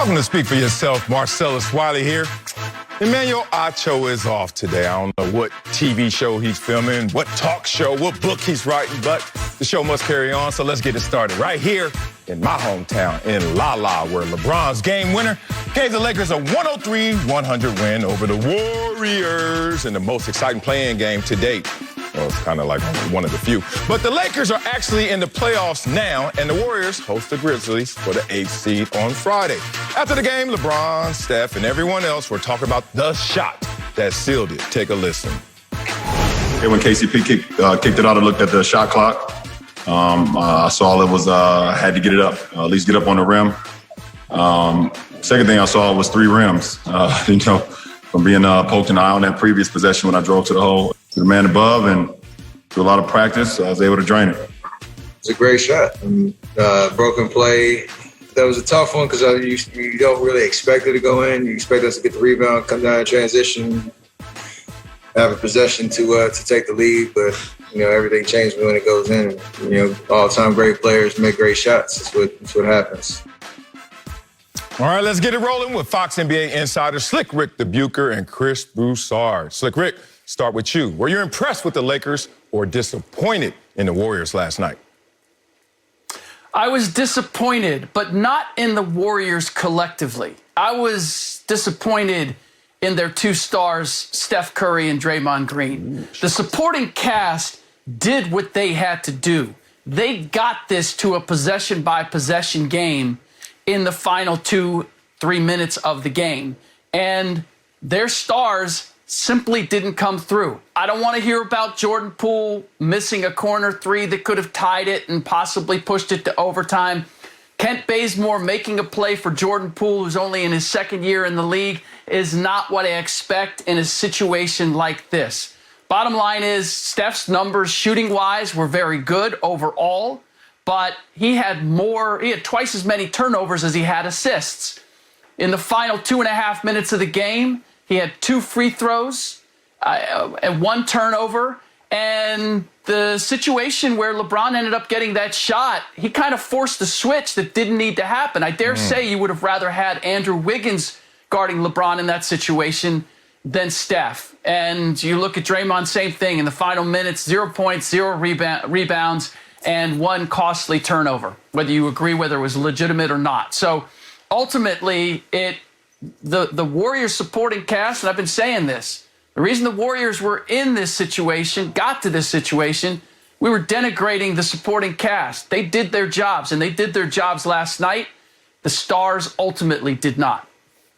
Welcome to Speak for Yourself. Marcellus Wiley here. Emmanuel Acho is off today. I don't know what TV show he's filming, what talk show, what book he's writing, but the show must carry on, so let's get it started right here in my hometown in La La, where LeBron's game winner gave the Lakers a 103-100 win over the Warriors in the most exciting play-in game to date. Well, it's kind of like one of the few. But the Lakers are actually in the playoffs now, and the Warriors host the Grizzlies for the 8th seed on Friday. After the game, LeBron, Steph, and everyone else were talking about the shot that sealed it. Take a listen. Hey, when KCP kicked it out, I looked at the shot clock. I saw it was had to get it up, at least get up on the rim. Second thing I saw was 3 rims. From being poked in the eye on that previous possession when I drove to the hole. To the man above, and through a lot of practice, I was able to drain it. It's a great shot. Broken play. That was a tough one because you don't really expect it to go in. You expect us to get the rebound, come down in transition, have a possession to take the lead. But everything changes when it goes in. All-time great players make great shots. That's what happens. All right, let's get it rolling with Fox NBA insider Slick Rick DeBuker and Chris Broussard. Slick Rick, start with you. Were you impressed with the Lakers or disappointed in the Warriors last night? I was disappointed, but not in the Warriors collectively. I was disappointed in their 2 stars, Steph Curry and Draymond Green. The supporting cast did what they had to do. They got this to a possession-by-possession game in the final 2-3 minutes of the game. And their stars simply didn't come through. I don't want to hear about Jordan Poole missing a corner 3 that could have tied it and possibly pushed it to overtime. Kent Bazemore making a play for Jordan Poole, who's only in his 2nd year in the league, is not what I expect in a situation like this. Bottom line is Steph's numbers shooting-wise were very good overall, but he had twice as many turnovers as he had assists. In the final 2.5 minutes of the game, he had 2 free throws and 1 turnover. And the situation where LeBron ended up getting that shot, he kind of forced a switch that didn't need to happen. I dare say you would have rather had Andrew Wiggins guarding LeBron in that situation than Steph. And you look at Draymond, same thing. In the final minutes, 0 points, 0 rebounds, and 1 costly turnover, whether you agree whether it was legitimate or not. So ultimately, the Warriors supporting cast, and I've been saying this, the reason the Warriors were in this situation, got to this situation, we were denigrating the supporting cast. They did their jobs, and they did their jobs last night. The stars ultimately did not.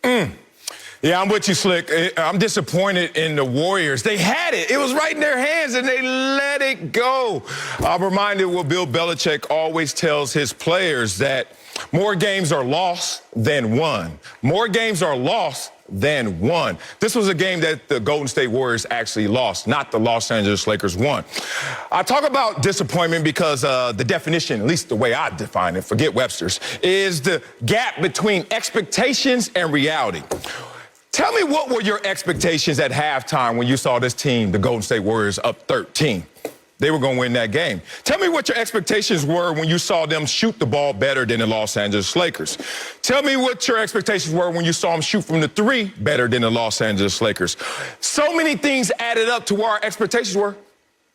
Yeah, I'm with you, Slick. I'm disappointed in the Warriors. They had it. It was right in their hands, and they let it go. I'm reminded what Bill Belichick always tells his players, that more games are lost than won. More games are lost than won. This was a game that the Golden State Warriors actually lost, not the Los Angeles Lakers won. I talk about disappointment because the definition, at least the way I define it, forget Webster's, is the gap between expectations and reality. Tell me, what were your expectations at halftime when you saw this team, the Golden State Warriors, up 13? They were going to win that game. Tell me what your expectations were when you saw them shoot the ball better than the Los Angeles Lakers. Tell me what your expectations were when you saw them shoot from the 3 better than the Los Angeles Lakers. So many things added up to where our expectations were,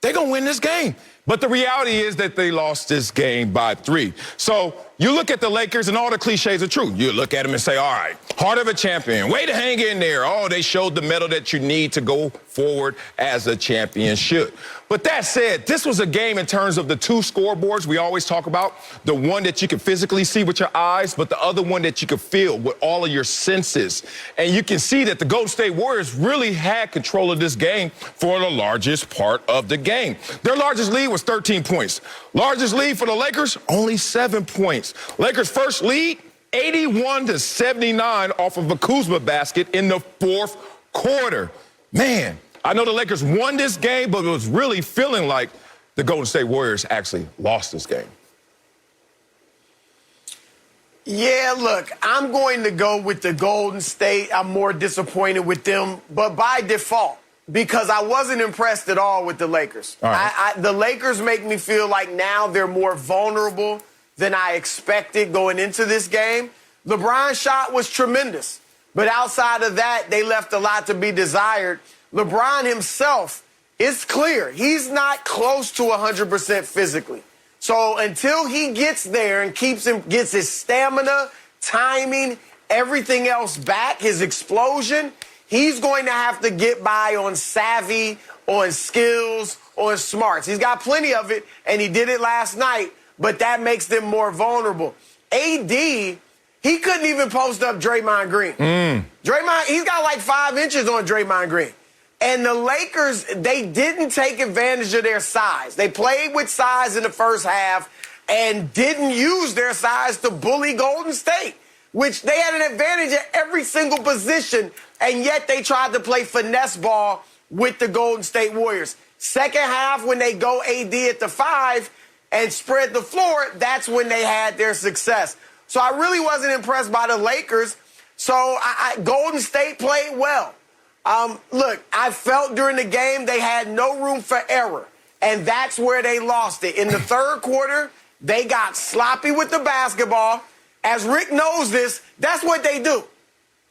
they're going to win this game. But the reality is that they lost this game by 3. So you look at the Lakers and all the cliches are true. You look at them and say, all right, heart of a champion, way to hang in there. Oh, they showed the mettle that you need to go forward as a champion should. But that said, this was a game in terms of the 2 scoreboards we always talk about, the one that you can physically see with your eyes, but the other one that you could feel with all of your senses. And you can see that the Golden State Warriors really had control of this game for the largest part of the game. Their largest lead was 13 points. Largest lead for the Lakers, only 7 points. Lakers' first lead, 81-79 off of a Kuzma basket in the 4th quarter. Man, I know the Lakers won this game, but it was really feeling like the Golden State Warriors actually lost this game. Yeah, look, I'm going to go with the Golden State. I'm more disappointed with them, but by default, because I wasn't impressed at all with the Lakers. All right. The Lakers make me feel like now they're more vulnerable than I expected going into this game. LeBron's shot was tremendous. But outside of that, they left a lot to be desired. LeBron himself, it's clear, he's not close to 100% physically. So until he gets there and gets his stamina, timing, everything else back, his explosion, he's going to have to get by on savvy, on skills, on smarts. He's got plenty of it, and he did it last night, but that makes them more vulnerable. AD, he couldn't even post up Draymond Green. Draymond, he's got like 5 inches on Draymond Green. And the Lakers, they didn't take advantage of their size. They played with size in the first half and didn't use their size to bully Golden State, which they had an advantage at every single position, and yet they tried to play finesse ball with the Golden State Warriors. Second half, when they go AD at the 5 and spread the floor, that's when they had their success. So I really wasn't impressed by the Lakers. So Golden State played well. Look, I felt during the game they had no room for error, and that's where they lost it. In the third quarter, they got sloppy with the basketball. As Rick knows this, that's what they do.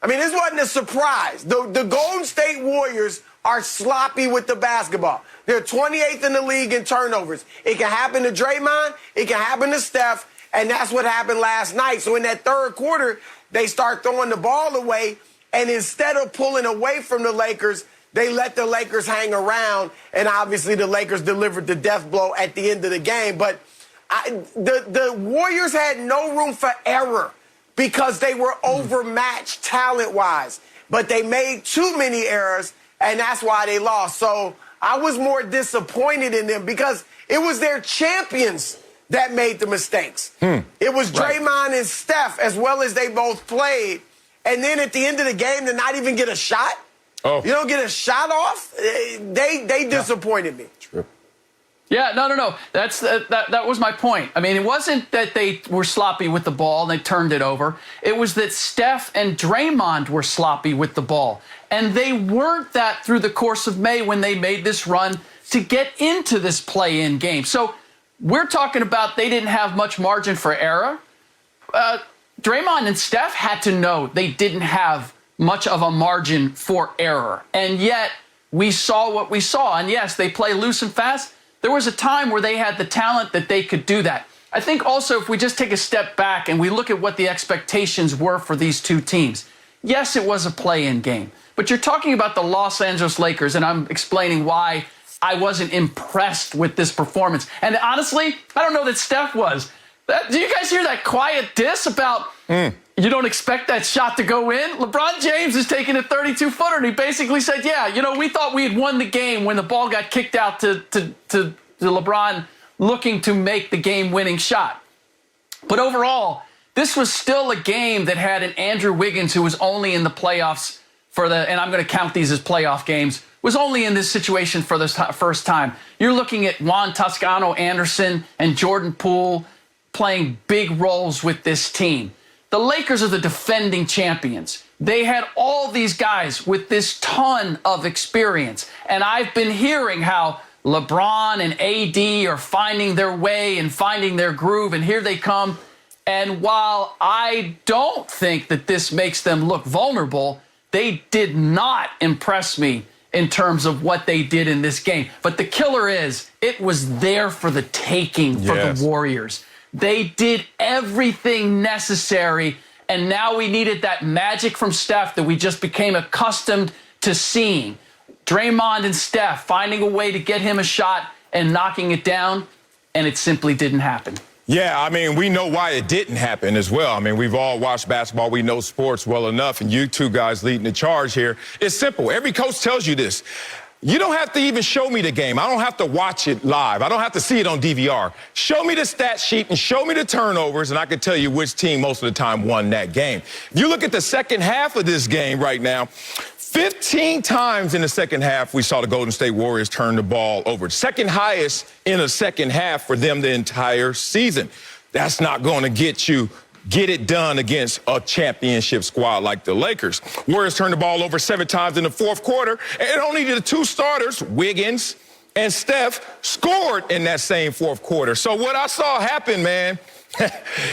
I mean, this wasn't a surprise. The Golden State Warriors are sloppy with the basketball. They're 28th in the league in turnovers. It can happen to Draymond. It can happen to Steph. And that's what happened last night. So in that third quarter, they start throwing the ball away. And instead of pulling away from the Lakers, they let the Lakers hang around. And obviously the Lakers delivered the death blow at the end of the game. But the Warriors had no room for error because they were overmatched talent-wise. But they made too many errors, and that's why they lost. So I was more disappointed in them because it was their champions that made the mistakes. It was Draymond and Steph, as well as they both played. And then at the end of the game, to not even get a shot, you don't get a shot off, they disappointed me. True. Yeah, no. That was my point. I mean, it wasn't that they were sloppy with the ball and they turned it over. It was that Steph and Draymond were sloppy with the ball. And they weren't that through the course of May when they made this run to get into this play-in game. So we're talking about they didn't have much margin for error. Draymond and Steph had to know they didn't have much of a margin for error. And yet we saw what we saw. And yes, they play loose and fast. There was a time where they had the talent that they could do that. I think also if we just take a step back and we look at what the expectations were for these two teams, yes, it was a play-in game. But you're talking about the Los Angeles Lakers, and I'm explaining why I wasn't impressed with this performance. And honestly, I don't know that Steph was. Do you guys hear that quiet diss about you don't expect that shot to go in? LeBron James is taking a 32-footer, and he basically said, yeah, we thought we had won the game when the ball got kicked out to LeBron looking to make the game-winning shot. But overall, this was still a game that had an Andrew Wiggins who was only in the playoffs and I'm going to count these as playoff games, was only in this situation for the first time. You're looking at Juan Toscano-Anderson and Jordan Poole playing big roles with this team. The Lakers are the defending champions. They had all these guys with this ton of experience. And I've been hearing how LeBron and AD are finding their way and finding their groove, and here they come. And while I don't think that this makes them look vulnerable, they did not impress me in terms of what they did in this game. But the killer is, it was there for the taking for the Warriors. They did everything necessary, and now we needed that magic from Steph that we just became accustomed to seeing. Draymond and Steph finding a way to get him a shot and knocking it down, and it simply didn't happen. Yeah, I mean, we know why it didn't happen as well. I mean, we've all watched basketball. We know sports well enough, and you two guys leading the charge here. It's simple. Every coach tells you this. You don't have to even show me the game. I don't have to watch it live. I don't have to see it on DVR. Show me the stat sheet and show me the turnovers, and I can tell you which team most of the time won that game. If you look at the second half of this game right now, 15 times in the second half, we saw the Golden State Warriors turn the ball over. Second highest in the second half for them the entire season. That's not going to get it done against a championship squad like the Lakers. Warriors turned the ball over 7 times in the fourth quarter, and only the two starters, Wiggins and Steph, scored in that same fourth quarter. So what I saw happen, man,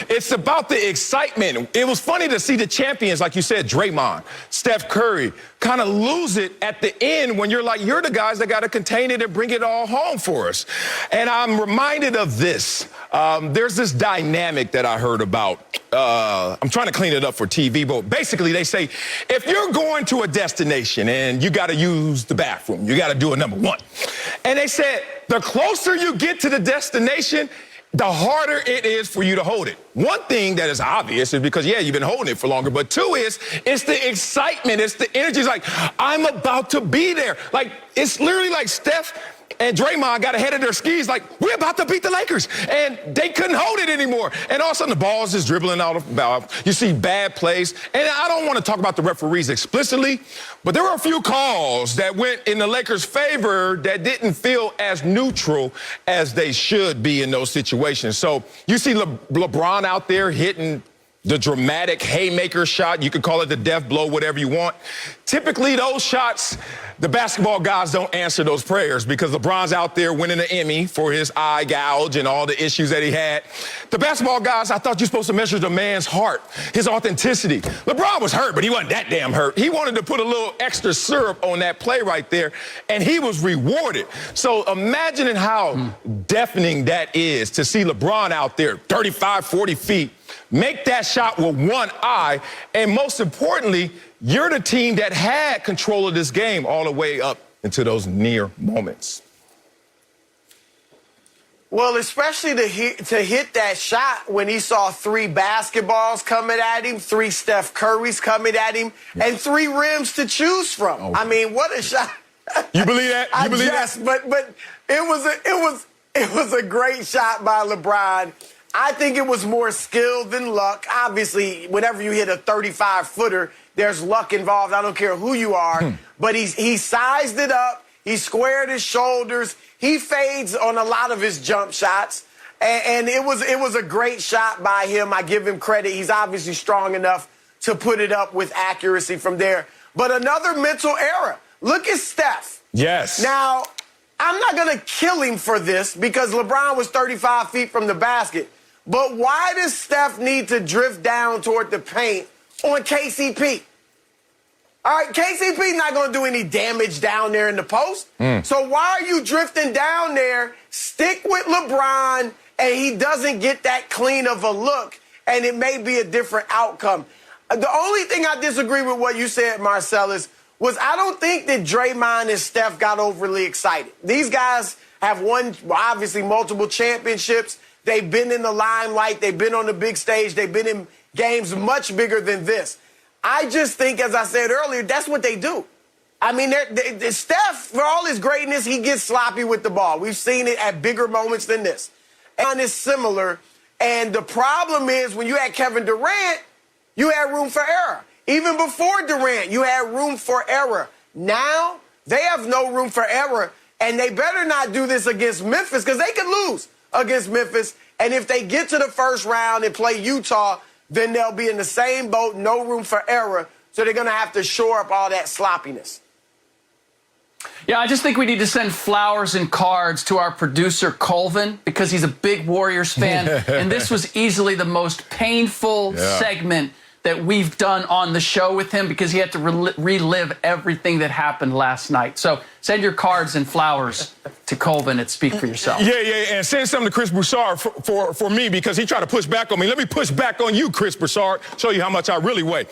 It's about the excitement. It was funny to see the champions, like you said, Draymond, Steph Curry, kind of lose it at the end when you're like, you're the guys that got to contain it and bring it all home for us. And I'm reminded of this. There's this dynamic that I heard about. I'm trying to clean it up for TV, but basically they say, if you're going to a destination and you got to use the bathroom, you got to do a number one. And they said, the closer you get to the destination, the harder it is for you to hold it. One thing that is obvious is because, yeah, you've been holding it for longer, but two is, it's the excitement, it's the energy. It's like, I'm about to be there. Like, it's literally like Steph and Draymond got ahead of their skis, like, we're about to beat the Lakers. And they couldn't hold it anymore. And all of a sudden, the ball's just dribbling out of bounds. You see bad plays. And I don't want to talk about the referees explicitly, but there were a few calls that went in the Lakers' favor that didn't feel as neutral as they should be in those situations. So you see LeBron out there hitting the dramatic haymaker shot. You could call it the death blow, whatever you want. Typically, those shots, the basketball guys don't answer those prayers because LeBron's out there winning an Emmy for his eye gouge and all the issues that he had. The basketball guys, I thought you're supposed to measure the man's heart, his authenticity. LeBron was hurt, but he wasn't that damn hurt. He wanted to put a little extra syrup on that play right there, and he was rewarded. So imagining how deafening that is to see LeBron out there 35, 40 feet, make that shot with one eye, and most importantly, you're the team that had control of this game all the way up into those near moments. Well, especially to hit that shot when he saw 3 basketballs coming at him, 3 Steph Currys coming at him, and 3 rims to choose from. Oh. I mean, what a shot! You believe that? You believe that? But it was a great shot by LeBron. I think it was more skill than luck. Obviously, whenever you hit a 35-footer, there's luck involved. I don't care who you are. But he sized it up. He squared his shoulders. He fades on a lot of his jump shots. And it was a great shot by him. I give him credit. He's obviously strong enough to put it up with accuracy from there. But another mental error. Look at Steph. Yes. Now, I'm not going to kill him for this because LeBron was 35 feet from the basket. But why does Steph need to drift down toward the paint on KCP? All right, KCP's not going to do any damage down there in the post. So why are you drifting down there? Stick with LeBron, and he doesn't get that clean of a look, and it may be a different outcome. The only thing I disagree with what you said, Marcellus, was I don't think that Draymond and Steph got overly excited. These guys have won, obviously, multiple championships. They've been in the limelight. They've been on the big stage. They've been in games much bigger than this. I just think, as I said earlier, that's what they do. I mean, Steph, for all his greatness, he gets sloppy with the ball. We've seen it at bigger moments than this. And it's similar. And the problem is when you had Kevin Durant, you had room for error. Even before Durant, you had room for error. Now, they have no room for error. And they better not do this against Memphis because they could lose against Memphis. And if they get to the first round and play Utah, then they'll be in the same boat, no room for error. So they're going to have to shore up all that sloppiness. Yeah, I just think we need to send flowers and cards to our producer, Colvin, because he's a big Warriors fan. And this was easily the most painful segment that we've done on the show with him because he had to relive everything that happened last night. So send your cards and flowers to Colvin at Speak for Yourself. Yeah, and send something to Chris Broussard for me because he tried to push back on me. Let me push back on you, Chris Broussard, show you how much I really weigh.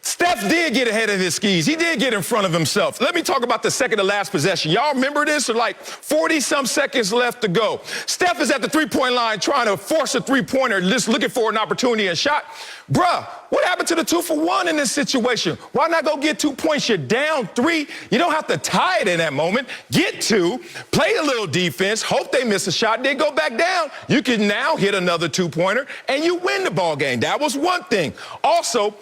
Steph did get ahead of his skis. He did get in front of himself. Let me talk about the second to last possession. Y'all remember this? There's like 40-some seconds left to go. Steph is at the three-point line trying to force a three-pointer, just looking for an opportunity and shot. Bruh, what happened to the 2-for-1 in this situation? Why not go get 2 points? You're down 3. You don't have to tie it in that moment. Get 2, play a little defense, hope they miss a shot, then go back down. You can now hit another 2-pointer, and you win the ball game. That was one thing. Also,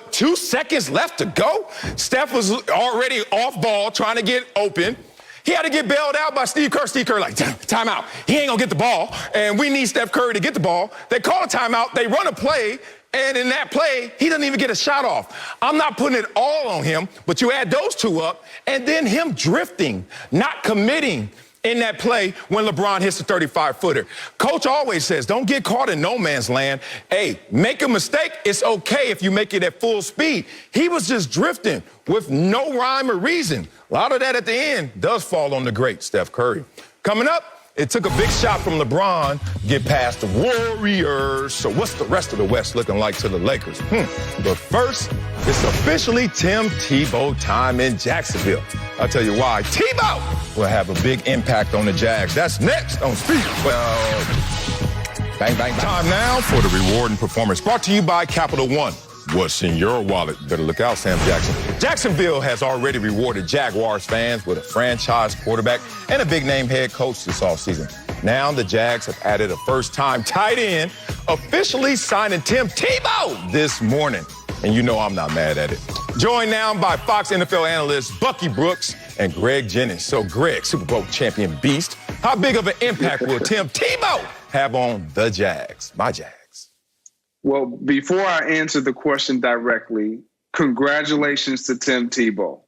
2 seconds left to go? Steph was already off ball trying to get open. He had to get bailed out by Steve Kerr. Steve Kerr like, timeout. He ain't gonna get the ball, and we need Steph Curry to get the ball. They call a timeout. They run a play, and in that play, he doesn't even get a shot off. I'm not putting it all on him, but you add those 2 up, and then him drifting, not committing, in that play when LeBron hits the 35-footer. Coach always says, don't get caught in no man's land. Hey, make a mistake, it's okay if you make it at full speed. He was just drifting with no rhyme or reason. A lot of that at the end does fall on the great Steph Curry. Coming up, it took a big shot from LeBron to get past the Warriors. So what's the rest of the West looking like to the Lakers? But first, it's officially Tim Tebow time in Jacksonville. I'll tell you why. Tebow will have a big impact on the Jags. That's next on Speak. Well, bang, bang, bang. Time now for the rewarding performance. Brought to you by Capital One. What's in your wallet? Better look out, Sam Jackson. Jacksonville has already rewarded Jaguars fans with a franchise quarterback and a big-name head coach this offseason. Now the Jags have added a first-time tight end, officially signing Tim Tebow this morning. And you know I'm not mad at it. Joined now by Fox NFL analysts Bucky Brooks and Greg Jennings. So, Greg, Super Bowl champion beast, how big of an impact will Tim Tebow have on the Jags, my Jags? Well, before I answer the question directly, congratulations to Tim Tebow.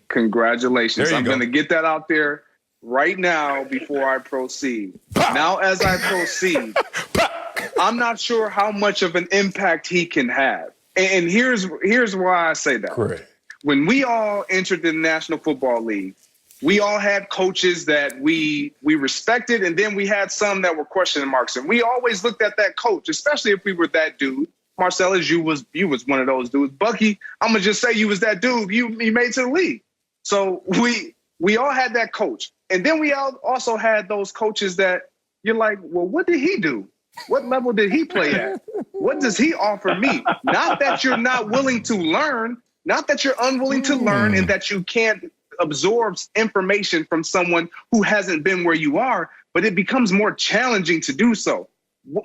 Congratulations. I'm going to get that out there right now before I proceed. Now, as I proceed, I'm not sure how much of an impact he can have. And here's why I say that. Correct. When we all entered the National Football League, we all had coaches that we respected, and then we had some that were question marks. And we always looked at that coach, especially if we were that dude. Marcellus, you was one of those dudes. Bucky, I'm gonna just say you was that dude. You made to the league. So we all had that coach, and then we also had those coaches that you're like, well, what did he do? What level did he play at? What does he offer me? Not that you're not willing to learn, not that you're unwilling to learn, and that you can't absorbs information from someone who hasn't been where you are, but it becomes more challenging to do so.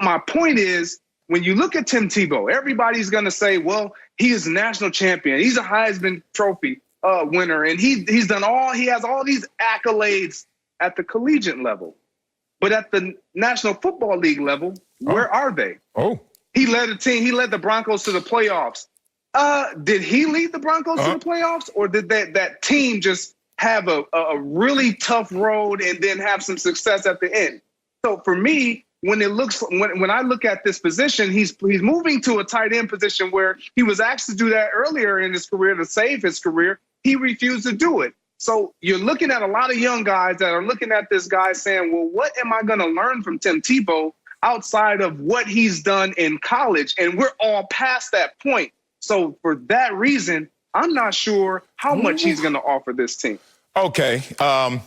My point is, when you look at Tim Tebow, everybody's going to say, well, he is a national champion. He's a Heisman Trophy winner, and he has all these accolades at the collegiate level. But at the National Football League level, where are they? He led a team. He led the Broncos to the playoffs. Did he lead the Broncos to the playoffs, or did that team just have a really tough road and then have some success at the end? So for me, when I look at this position, he's moving to a tight end position where he was asked to do that earlier in his career to save his career. He refused to do it. So you're looking at a lot of young guys that are looking at this guy saying, well, what am I going to learn from Tim Tebow outside of what he's done in college? And we're all past that point. So for that reason, I'm not sure how much he's going to offer this team. Okay. You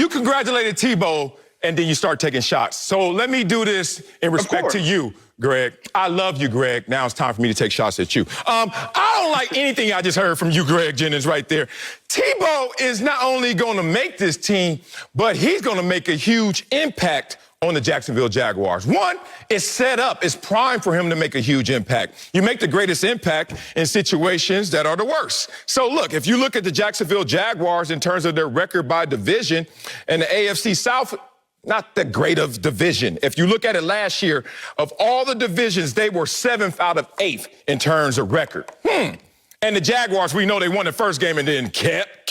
congratulated Tebow, and then you start taking shots. So let me do this in respect to you, Greg. I love you, Greg. Now it's time for me to take shots at you. I don't like anything I just heard from you, Greg Jennings, right there. Tebow is not only going to make this team, but he's going to make a huge impact on the Jacksonville Jaguars. One, it's set up, it's primed for him to make a huge impact. You make the greatest impact in situations that are the worst. So look, if you look at the Jacksonville Jaguars in terms of their record by division and the AFC South, not that great of division. If you look at it last year, of all the divisions, they were 7th out of 8th in terms of record. And the Jaguars, we know they won the first game and then kept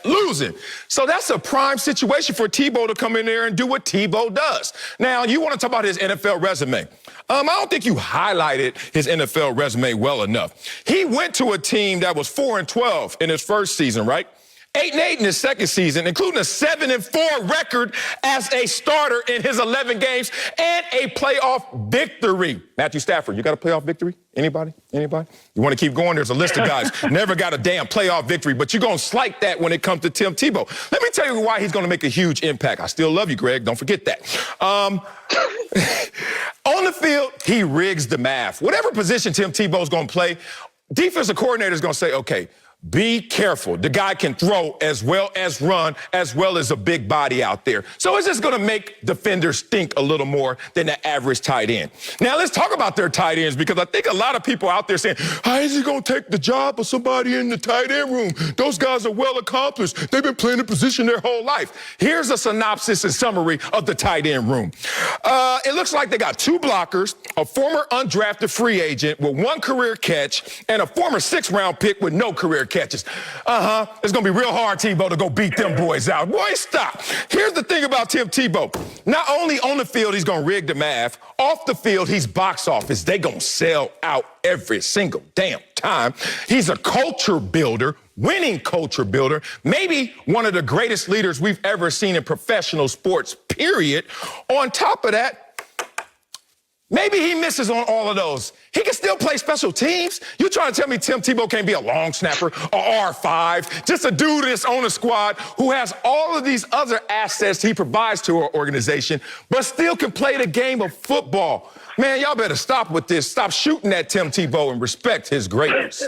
losing. So that's a prime situation for Tebow to come in there and do what Tebow does. Now, you want to talk about his NFL resume. I don't think you highlighted his NFL resume well enough. He went to a team that was 4-12 in his first season, right? 8-8 in his second season, including a 7-4 record as a starter in his 11 games and a playoff victory. Matthew Stafford, you got a playoff victory? Anybody? You want to keep going? There's a list of guys. Never got a damn playoff victory, but you're going to slight that when it comes to Tim Tebow. Let me tell you why he's going to make a huge impact. I still love you, Greg. Don't forget that. On the field, he rigs the math. Whatever position Tim Tebow's going to play, defensive coordinator is going to say, okay, be careful. The guy can throw as well as run, as well as a big body out there. So it's just going to make defenders think a little more than the average tight end. Now, let's talk about their tight ends, because I think a lot of people out there saying, how is he going to take the job of somebody in the tight end room? Those guys are well accomplished. They've been playing the position their whole life. Here's a synopsis and summary of the tight end room. It looks like they got 2 blockers, a former undrafted free agent with 1 career catch, and a former 6th-round pick with no career catch. catches. It's going to be real hard, Tebow, to go beat them boys out. Boy, stop. Here's the thing about Tim Tebow. Not only on the field, he's going to rig the math. Off the field, he's box office. They going to sell out every single damn time. He's a culture builder, winning culture builder, maybe one of the greatest leaders we've ever seen in professional sports, period. On top of that, maybe he misses on all of those. He can still play special teams. You trying to tell me Tim Tebow can't be a long snapper, a R5, just a dude that's on a squad who has all of these other assets he provides to our organization, but still can play the game of football. Man, y'all better stop with this. Stop shooting at Tim Tebow and respect his greatness.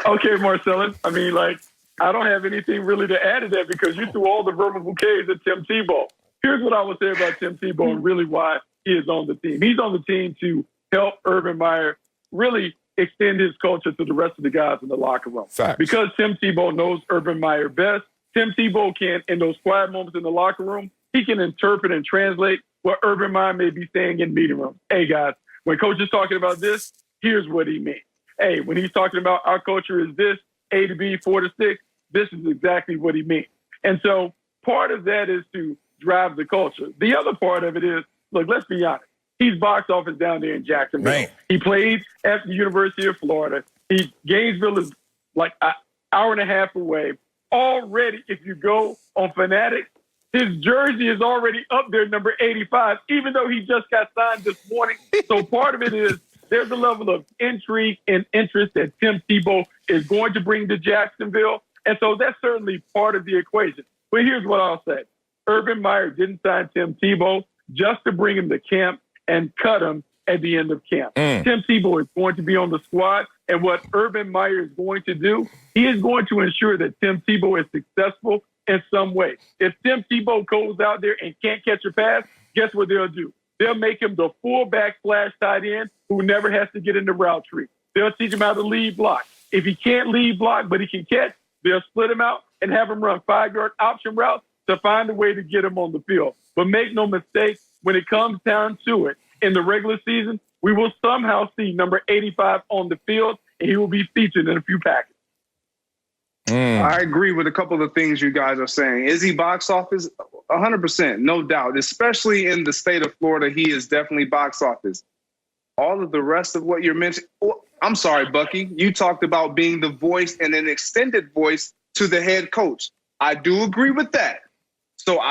Okay, Marcellus. I mean, I don't have anything really to add to that because you threw all the verbal bouquets at Tim Tebow. Here's what I would say about Tim Tebow and really why he is on the team. He's on the team to help Urban Meyer really extend his culture to the rest of the guys in the locker room. Facts. Because Tim Tebow knows Urban Meyer best, Tim Tebow can, in those quiet moments in the locker room, he can interpret and translate what Urban Meyer may be saying in meeting rooms. Hey, guys, when coach is talking about this, here's what he means. Hey, when he's talking about our culture is this, A to B, 4 to 6, this is exactly what he means. And so part of that is to drive the culture. The other part of it is, look, let's be honest. He's box office down there in Jacksonville. Man. He played at the University of Florida. Gainesville is like an hour and a half away. Already, if you go on Fanatics, his jersey is already up there, number 85, even though he just got signed this morning. So part of it is there's a level of intrigue and interest that Tim Tebow is going to bring to Jacksonville. And so that's certainly part of the equation. But here's what I'll say. Urban Meyer didn't sign Tim Tebow just to bring him to camp and cut him at the end of camp. Tim Tebow is going to be on the squad, and what Urban Meyer is going to do, he is going to ensure that Tim Tebow is successful in some way. If Tim Tebow goes out there and can't catch a pass, guess what they'll do? They'll make him the fullback slash tight end who never has to get in the route tree. They'll teach him how to lead block. If he can't lead block, but he can catch, they'll split him out and have him run 5-yard option routes to find a way to get him on the field. But make no mistake, when it comes down to it, in the regular season, we will somehow see number 85 on the field, and he will be featured in a few packages. I agree with a couple of things you guys are saying. Is he box office? 100%, no doubt. Especially in the state of Florida, he is definitely box office. All of the rest of what you're mentioning, I'm sorry, Bucky, you talked about being the voice and an extended voice to the head coach. I do agree with that. So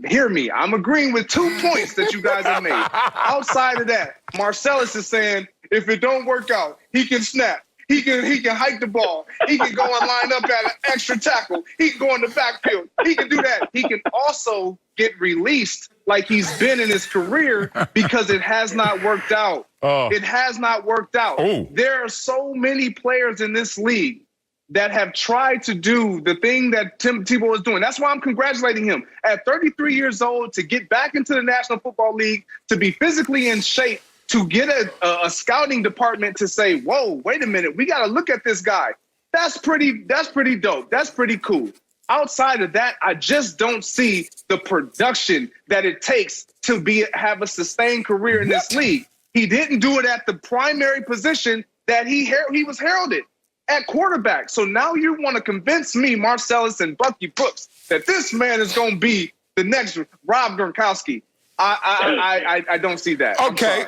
hear me. I'm agreeing with 2 points that you guys have made. Outside of that, Marcellus is saying if it don't work out, he can snap. He can hike the ball. He can go and line up at an extra tackle. He can go in the backfield. He can do that. He can also get released like he's been in his career because it has not worked out. It has not worked out. There are so many players in this league that have tried to do the thing that Tim Tebow is doing. That's why I'm congratulating him. At 33 years old, to get back into the National Football League, to be physically in shape, to get a scouting department to say, whoa, wait a minute, we got to look at this guy. That's pretty dope. That's pretty cool. Outside of that, I just don't see the production that it takes to have a sustained career in this league. He didn't do it at the primary position that he was heralded at quarterback. So now you want to convince me, Marcellus and Bucky Brooks, that this man is going to be the next Rob Gronkowski. I don't see that. Okay.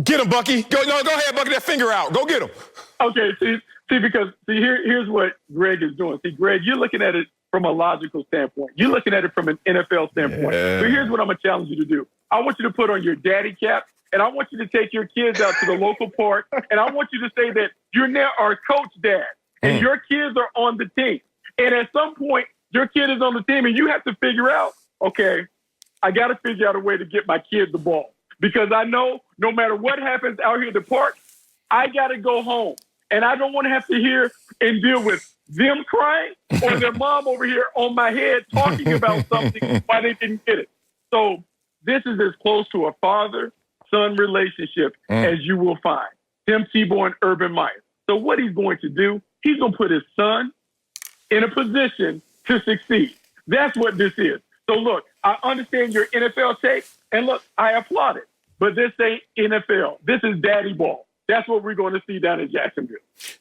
Get him, Bucky. Go ahead, Bucky. That finger out. Go get him. Okay, here's what Greg is doing. See, Greg, you're looking at it from a logical standpoint. You're looking at it from an NFL standpoint. Yeah. So here's what I'm going to challenge you to do. I want you to put on your daddy cap, and I want you to take your kids out to the local park, and I want you to say that you're now our coach dad, and your kids are on the team. And at some point, your kid is on the team, and you have to figure out, okay, I got to figure out a way to get my kid the ball. Because I know no matter what happens out here at the park, I got to go home. And I don't want to have to hear and deal with them crying or their mom over here on my head talking about something why they didn't get it. So this is as close to a father-son relationship as you will find. Tim Tebow and Urban Meyer. So what he's going to do, he's going to put his son in a position to succeed. That's what this is. So look, I understand your NFL take, and look, I applaud it. But this ain't NFL. This is daddy ball. that's what we're going to see down in Jacksonville.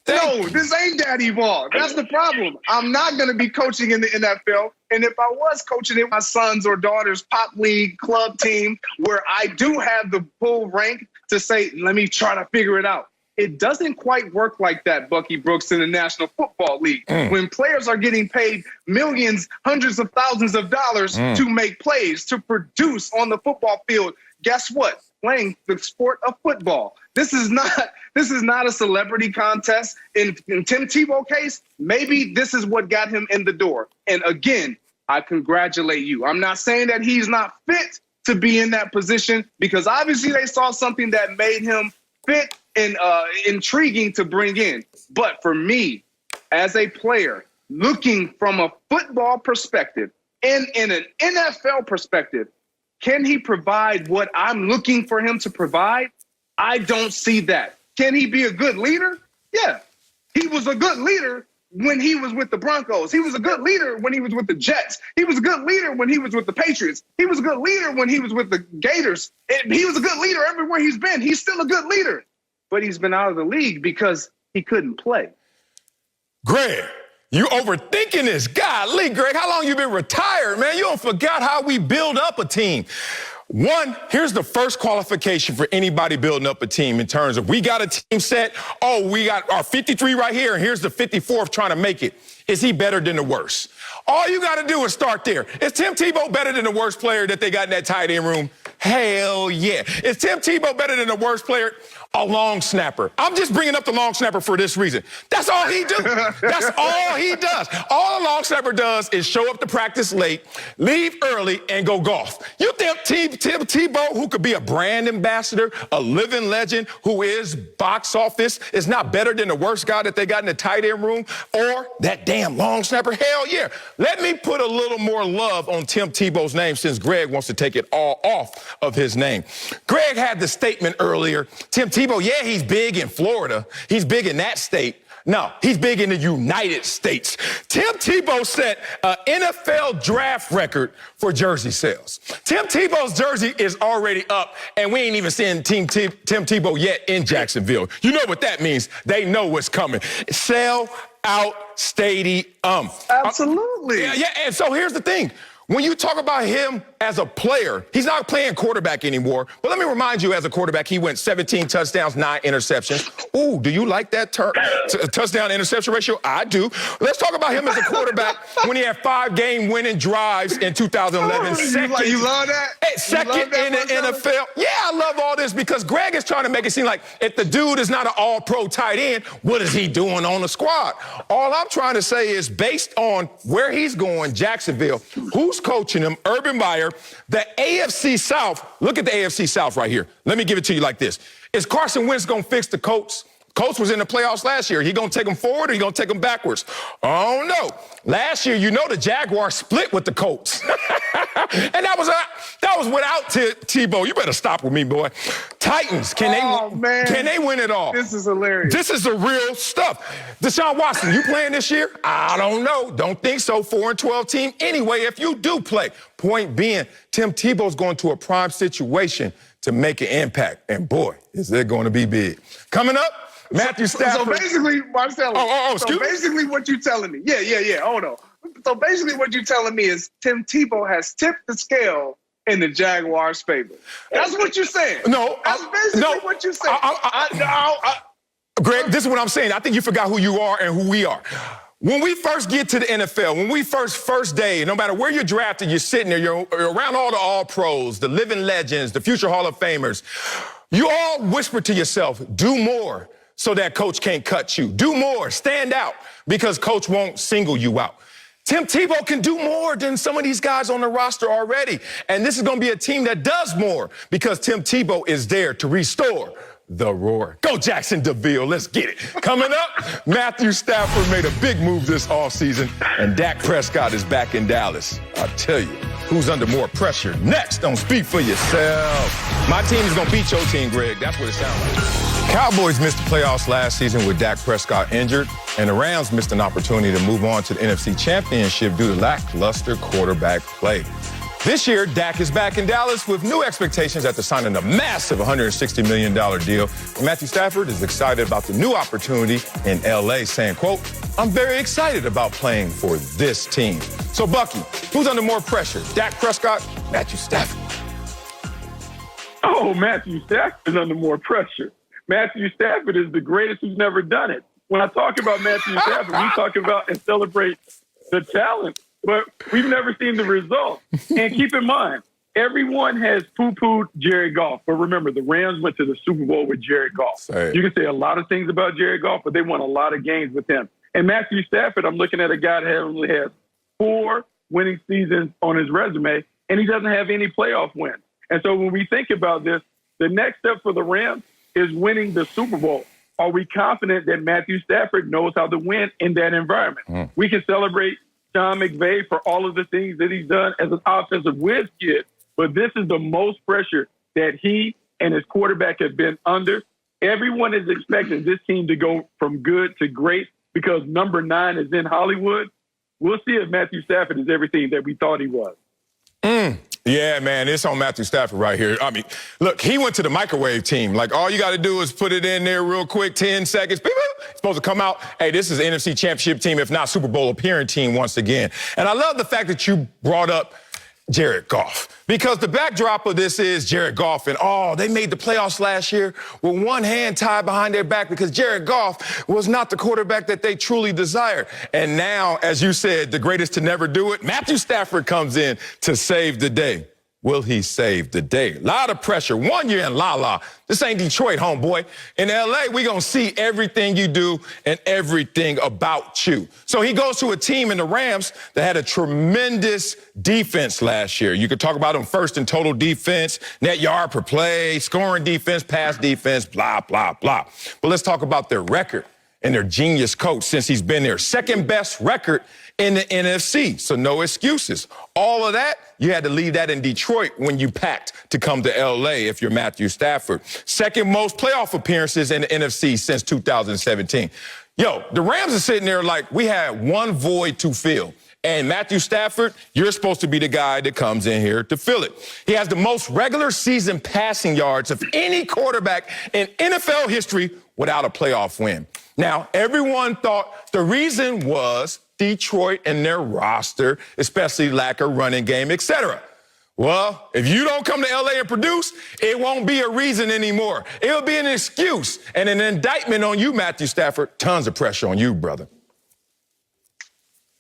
No, this ain't daddy ball. That's the problem. I'm not going to be coaching in the NFL. And if I was coaching in my son's or daughter's pop league club team where I do have the full rank to say, let me try to figure it out. It doesn't quite work like that, Bucky Brooks, in the National Football League. When players are getting paid millions, hundreds of thousands of dollars to make plays, to produce on the football field, guess what? Playing the sport of football. This is not a celebrity contest. In Tim Tebow case, maybe this is what got him in the door. And again, I congratulate you. I'm not saying that he's not fit to be in that position, because obviously they saw something that made him fit and intriguing to bring in. But for me, as a player, looking from a football perspective and in an NFL perspective, can he provide what I'm looking for him to provide? I don't see that. Can he be a good leader? Yeah. He was a good leader when he was with the Broncos. He was a good leader when he was with the Jets. He was a good leader when he was with the Patriots. He was a good leader when he was with the Gators. He was a good leader everywhere he's been. He's still a good leader. But he's been out of the league because he couldn't play. Greg, you overthinking this. Golly, Greg, how long you been retired, man? You don't forget how we build up a team. One, here's the first qualification for anybody building up a team in terms of we got a team set. Oh, we got our 53 right here, and here's the 54th trying to make it. Is he better than the worst? All you got to do is start there. Is Tim Tebow better than the worst player that they got in that tight end room? Hell yeah. Is Tim Tebow better than the worst player? A long snapper. I'm just bringing up the long snapper for this reason. That's all he do. That's all he does. All a long snapper does is show up to practice late, leave early, and go golf. You think Tim Tebow, who could be a brand ambassador, a living legend, who is box office, is not better than the worst guy that they got in the tight end room or that damn long snapper? Hell yeah. Let me put a little more love on Tim Tebow's name since Greg wants to take it all off of his name. Greg had the statement earlier. Tim Tebow, yeah, he's big in Florida. He's big in that state. No, he's big in the United States. Tim Tebow set an NFL draft record for jersey sales. Tim Tebow's jersey is already up, and we ain't even seeing Tim Tebow yet in Jacksonville. You know what that means. They know what's coming. Sell out stadium. Absolutely. Yeah, and so here's the thing. When you talk about him as a player, he's not playing quarterback anymore. But let me remind you, as a quarterback, he went 17 touchdowns, 9 interceptions. Ooh, do you like that touchdown-interception ratio? I do. Let's talk about him as a quarterback when he had 5-game winning drives in 2011. You love that? Second in the NFL. Yeah, I love all this because Greg is trying to make it seem like if the dude is not an all-pro tight end, what is he doing on the squad? All I'm trying to say is based on where he's going, Jacksonville, who's coaching him, Urban Meyer, the AFC South. Look at the AFC South right here. Let me give it to you like this. Is Carson Wentz going to fix the Colts? Colts was in the playoffs last year. He going to take them forward or he going to take them backwards? Oh, no. Last year, you know the Jaguars split with the Colts. And that was without Tebow. You better stop with me, boy. Titans, can they win it all? This is hilarious. This is the real stuff. Deshaun Watson, you playing this year? I don't know. Don't think so. 4-12 team. Anyway, if you do play, point being, Tim Tebow's going to a prime situation to make an impact. And boy, is it going to be big. Coming up, Matthew Stafford. So basically, Marcelo. Excuse me? Basically what you're telling me. Yeah. Hold on. So basically what you're telling me is Tim Tebow has tipped the scale in the Jaguars' favor. That's what you're saying. No. That's basically what you're saying. Greg, this is what I'm saying. I think you forgot who you are and who we are. When we first get to the NFL, when we first day, no matter where you're drafted, you're sitting there, you're around all the all-pros, the living legends, the future Hall of Famers. You all whisper to yourself, do more so that coach can't cut you. Do more, stand out, because coach won't single you out. Tim Tebow can do more than some of these guys on the roster already. And this is going to be a team that does more because Tim Tebow is there to restore the roar. Go Jackson DeVille, let's get it. Coming up, Matthew Stafford made a big move this offseason, and Dak Prescott is back in Dallas. I'll tell you, who's under more pressure? Next on Speak for Yourself. My team is going to beat your team, Greg. That's what it sounds like. Cowboys missed the playoffs last season with Dak Prescott injured, and the Rams missed an opportunity to move on to the NFC Championship due to lackluster quarterback play. This year, Dak is back in Dallas with new expectations after signing a massive $160 million deal. And Matthew Stafford is excited about the new opportunity in L.A., saying, quote, "I'm very excited about playing for this team." So, Bucky, who's under more pressure, Dak Prescott, Matthew Stafford? Oh, Matthew Stafford is under more pressure. Matthew Stafford is the greatest who's never done it. When I talk about Matthew Stafford, we talk about and celebrate the talent, but we've never seen the result. And keep in mind, everyone has poo-pooed Jared Goff. But remember, the Rams went to the Super Bowl with Jared Goff. Say. You can say a lot of things about Jared Goff, but they won a lot of games with him. And Matthew Stafford, I'm looking at a guy that only has 4 winning seasons on his resume, and he doesn't have any playoff wins. And so when we think about this, the next step for the Rams is winning the Super Bowl. Are we confident that Matthew Stafford knows how to win in that environment? We can celebrate Sean McVay for all of the things that he's done as an offensive whiz kid, but this is the most pressure that he and his quarterback have been under. Everyone is expecting this team to go from good to great because number 9 is in Hollywood. We'll see if Matthew Stafford is everything that we thought he was. Yeah, man, it's on Matthew Stafford right here. I mean, look, he went to the microwave team. Like, all you got to do is put it in there real quick, 10 seconds. Beep, beep. It's supposed to come out. Hey, this is an NFC Championship team, if not Super Bowl appearing team once again. And I love the fact that you brought up Jared Goff, because the backdrop of this is Jared Goff, and they made the playoffs last year with one hand tied behind their back because Jared Goff was not the quarterback that they truly desired. And now, as you said, the greatest to never do it, Matthew Stafford comes in to save the day. Will he save the day? A lot of pressure. 1 year in La. This ain't Detroit, homeboy. In L.A., we going to see everything you do and everything about you. So he goes to a team in the Rams that had a tremendous defense last year. You could talk about them first in total defense, net yard per play, scoring defense, pass defense, blah, blah, blah. But let's talk about their record and their genius coach since he's been there. Second best record in the NFC, so no excuses. All of that, you had to leave that in Detroit when you packed to come to L.A. if you're Matthew Stafford. Second most playoff appearances in the NFC since 2017. Yo, the Rams are sitting there like we had one void to fill. And Matthew Stafford, you're supposed to be the guy that comes in here to fill it. He has the most regular season passing yards of any quarterback in NFL history without a playoff win. Now, everyone thought the reason was Detroit and their roster, especially lack of running game, etc. Well, if you don't come to L.A. and produce, it won't be a reason anymore. It'll be an excuse and an indictment on you, Matthew Stafford. Tons of pressure on you, brother.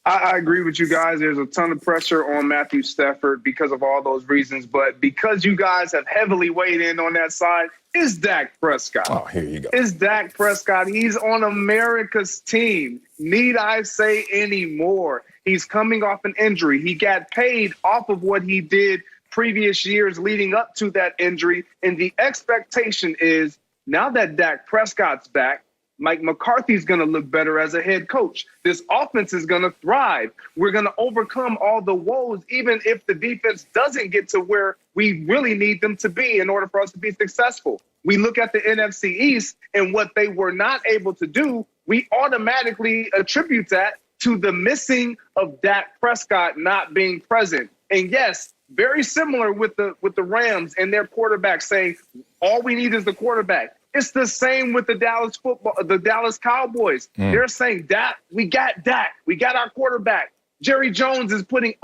I agree with you guys. There's a ton of pressure on Matthew Stafford because of all those reasons. But because you guys have heavily weighed in on that side, it's Dak Prescott. Oh, here you go. It's Dak Prescott. He's on America's team. Need I say any more? He's coming off an injury. He got paid off of what he did previous years leading up to that injury. And the expectation is now that Dak Prescott's back, Mike McCarthy's going to look better as a head coach. This offense is going to thrive. We're going to overcome all the woes, even if the defense doesn't get to where we really need them to be in order for us to be successful. We look at the NFC East and what they were not able to do, we automatically attribute that to the missing of Dak Prescott not being present. And yes, very similar with the Rams and their quarterback saying, all we need is the quarterback. It's the same with the Dallas Cowboys. They're saying, Dak, we got Dak. We got our quarterback. Jerry Jones is putting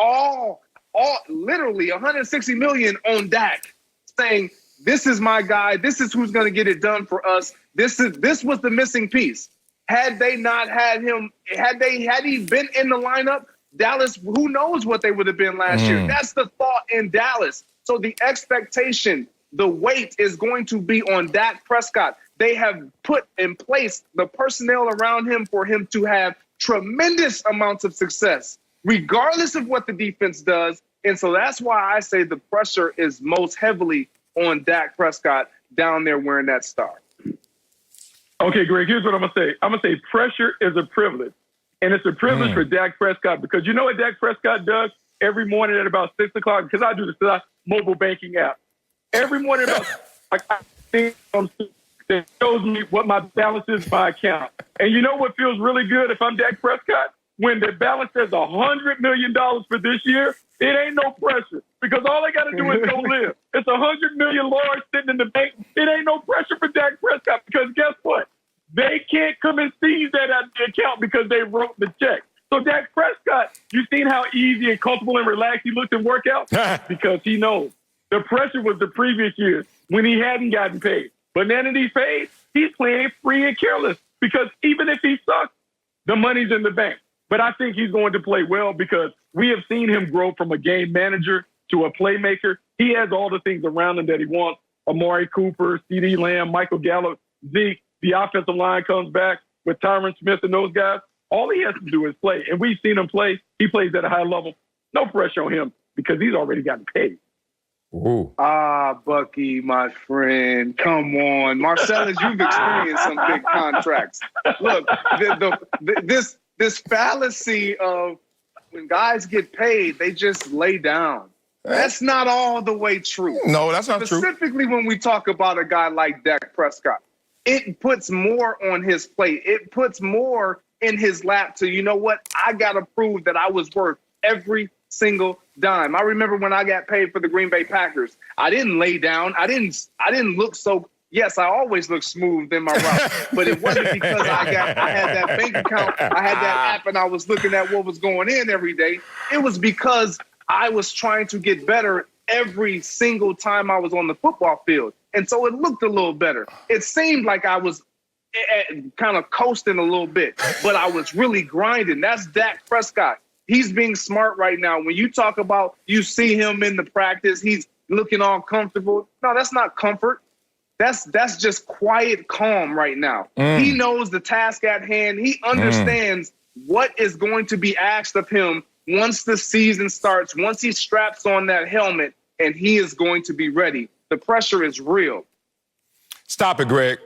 literally $160 million on Dak, saying, this is my guy. This is who's going to get it done for us. This was the missing piece. Had they not had him, had he been in the lineup, Dallas, who knows what they would have been last year. That's the thought in Dallas. So the expectation, the weight is going to be on Dak Prescott. They have put in place the personnel around him for him to have tremendous amounts of success, regardless of what the defense does. And so that's why I say the pressure is most heavily on Dak Prescott down there wearing that star. Okay, Greg, here's what I'm going to say. I'm going to say pressure is a privilege. And it's a privilege for Dak Prescott because you know what Dak Prescott does every morning at about 6 o'clock? Because I do this mobile banking app. Every morning about I think that shows me what my balance is by account. And you know what feels really good if I'm Dak Prescott? When the balance says $100 million for this year, it ain't no pressure because all they got to do is go live. It's $100 million sitting in the bank. It ain't no pressure for Dak Prescott because guess what? They can't come and seize that out of the account because they wrote the check. So Dak Prescott, you've seen how easy and comfortable and relaxed he looked in workouts? Because he knows. The pressure was the previous years when he hadn't gotten paid. But now that he's paid, he's playing free and careless because even if he sucks, the money's in the bank. But I think he's going to play well because we have seen him grow from a game manager to a playmaker. He has all the things around him that he wants. Amari Cooper, CeeDee Lamb, Michael Gallup, Zeke. The offensive line comes back with Tyron Smith and those guys. All he has to do is play. And we've seen him play. He plays at a high level. No pressure on him because he's already gotten paid. Ooh. Bucky, my friend, come on. Marcellus, you've experienced some big contracts. Look, this fallacy of when guys get paid, they just lay down. That's not all the way true. No, that's not true. Specifically when we talk about a guy like Dak Prescott. It puts more on his plate. It puts more in his lap to, you know what? I got to prove that I was worth every single dime. I remember when I got paid for the Green Bay Packers, I didn't lay down. I didn't look so, yes, I always look smooth in my route, but it wasn't because I had that bank account, I had that app and I was looking at what was going in every day. It was because I was trying to get better every single time I was on the football field. And so it looked a little better. It seemed like I was kind of coasting a little bit, but I was really grinding. That's Dak Prescott. He's being smart right now. When you talk about, you see him in the practice, he's looking all comfortable. No, that's not comfort. That's just quiet calm right now. He knows the task at hand. He understands what is going to be asked of him once the season starts, once he straps on that helmet, and he is going to be ready. The pressure is real. Stop it, Greg.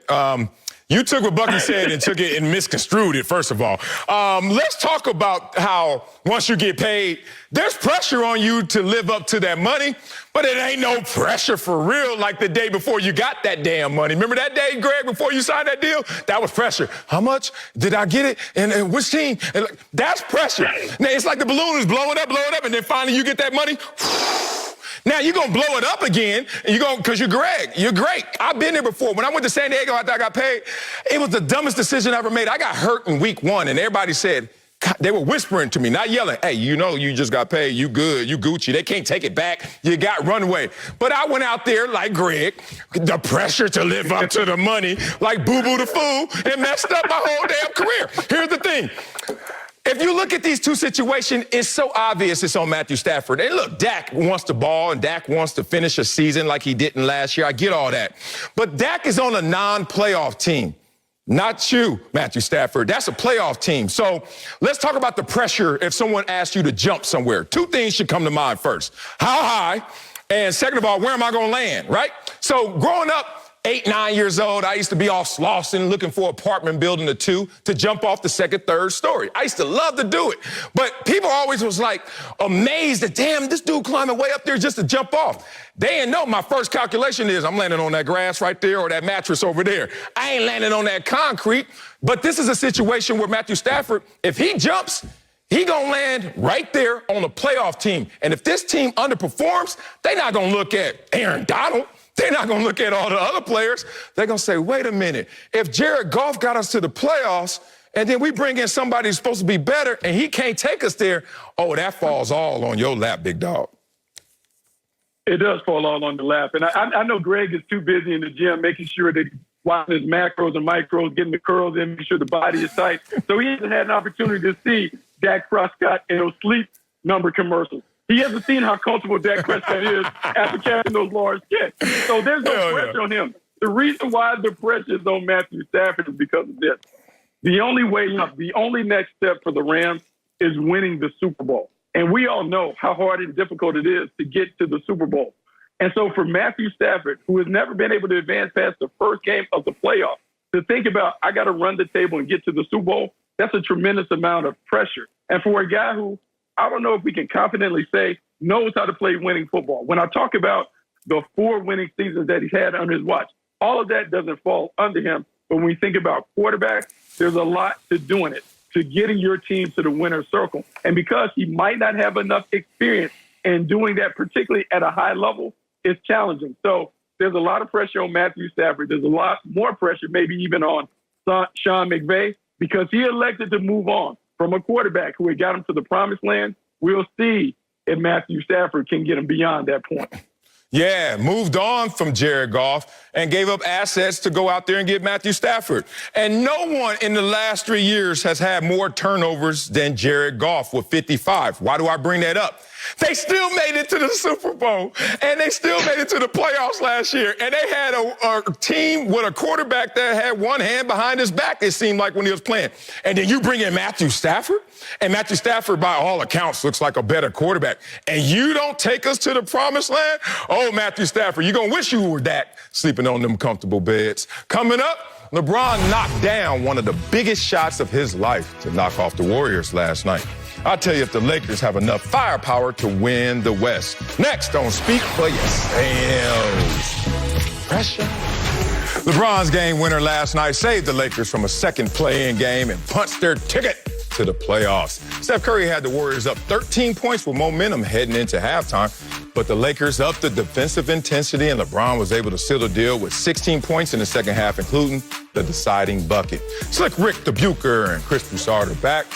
You took what Bucky said and took it and misconstrued it, first of all. Let's talk about how once you get paid, there's pressure on you to live up to that money, but it ain't no pressure for real like the day before you got that damn money. Remember that day, Greg, before you signed that deal? That was pressure. How much? Did I get it? And which team? And that's pressure. Now, it's like the balloon is blowing up, and then finally you get that money. Now you're gonna blow it up again, and because you're Greg. You're great. I've been there before. When I went to San Diego after I got paid, it was the dumbest decision I ever made. I got hurt in week 1, and everybody said, they were whispering to me, not yelling, hey, you know you just got paid, you good, you Gucci, they can't take it back, you got runway. But I went out there like Greg, the pressure to live up to the money, like Boo-Boo the Fool, and messed up my whole damn career. Here's the thing. If you look at these two situations, it's so obvious it's on Matthew Stafford. And look, Dak wants the ball and Dak wants to finish a season like he didn't last year. I get all that. But Dak is on a non-playoff team. Not you, Matthew Stafford. That's a playoff team. So let's talk about the pressure if someone asks you to jump somewhere. Two things should come to mind first. How high? And second of all, where am I going to land, right? So growing up, 8, 9 years old, I used to be off Slauson looking for apartment building or 2 to jump off the second, third story. I used to love to do it. But people always was like amazed that, damn, this dude climbing way up there just to jump off. They didn't know my first calculation is I'm landing on that grass right there or that mattress over there. I ain't landing on that concrete. But this is a situation where Matthew Stafford, if he jumps, he gonna land right there on a playoff team. And if this team underperforms, they're not gonna look at Aaron Donald. They're not going to look at all the other players. They're going to say, wait a minute. If Jared Goff got us to the playoffs and then we bring in somebody who's supposed to be better and he can't take us there, oh, that falls all on your lap, big dog. It does fall all on the lap. And I know Greg is too busy in the gym making sure that he's watching his macros and micros, getting the curls in, making sure the body is tight. So he hasn't had an opportunity to see Dak Prescott in those sleep number commercials. He hasn't seen how comfortable Dak Prescott is after catching those large catches. So there's no pressure on him. The reason why the pressure is on Matthew Stafford is because of this. The only way up, the only next step for the Rams is winning the Super Bowl. And we all know how hard and difficult it is to get to the Super Bowl. And so for Matthew Stafford, who has never been able to advance past the first game of the playoffs, to think about, I got to run the table and get to the Super Bowl, that's a tremendous amount of pressure. And for a guy who, I don't know if we can confidently say knows how to play winning football. When I talk about the 4 winning seasons that he's had under his watch, all of that doesn't fall under him. But when we think about quarterbacks, there's a lot to doing it, to getting your team to the winner's circle. And because he might not have enough experience and doing that, particularly at a high level, is challenging. So there's a lot of pressure on Matthew Stafford. There's a lot more pressure, maybe even on Sean McVay, because he elected to move on from a quarterback who had got him to the promised land. We'll see if Matthew Stafford can get him beyond that point. Yeah, moved on from Jared Goff and gave up assets to go out there and get Matthew Stafford. And no one in the last 3 years has had more turnovers than Jared Goff with 55. Why do I bring that up? They still made it to the Super Bowl, and they still made it to the playoffs last year. And they had a team with a quarterback that had one hand behind his back, it seemed like, when he was playing. And then you bring in Matthew Stafford, and Matthew Stafford, by all accounts, looks like a better quarterback. And you don't take us to the promised land? Oh, Matthew Stafford, you're going to wish you were that, sleeping on them comfortable beds. Coming up, LeBron knocked down one of the biggest shots of his life to knock off the Warriors last night. I'll tell you if the Lakers have enough firepower to win the West. Next on Speak for Yourselves. Pressure. LeBron's game winner last night saved the Lakers from a second play-in game and punched their ticket to the playoffs. Steph Curry had the Warriors up 13 points with momentum heading into halftime, but the Lakers upped the defensive intensity and LeBron was able to seal the deal with 16 points in the second half, including the deciding bucket. Slick Rick DeBucher and Chris Broussard are back.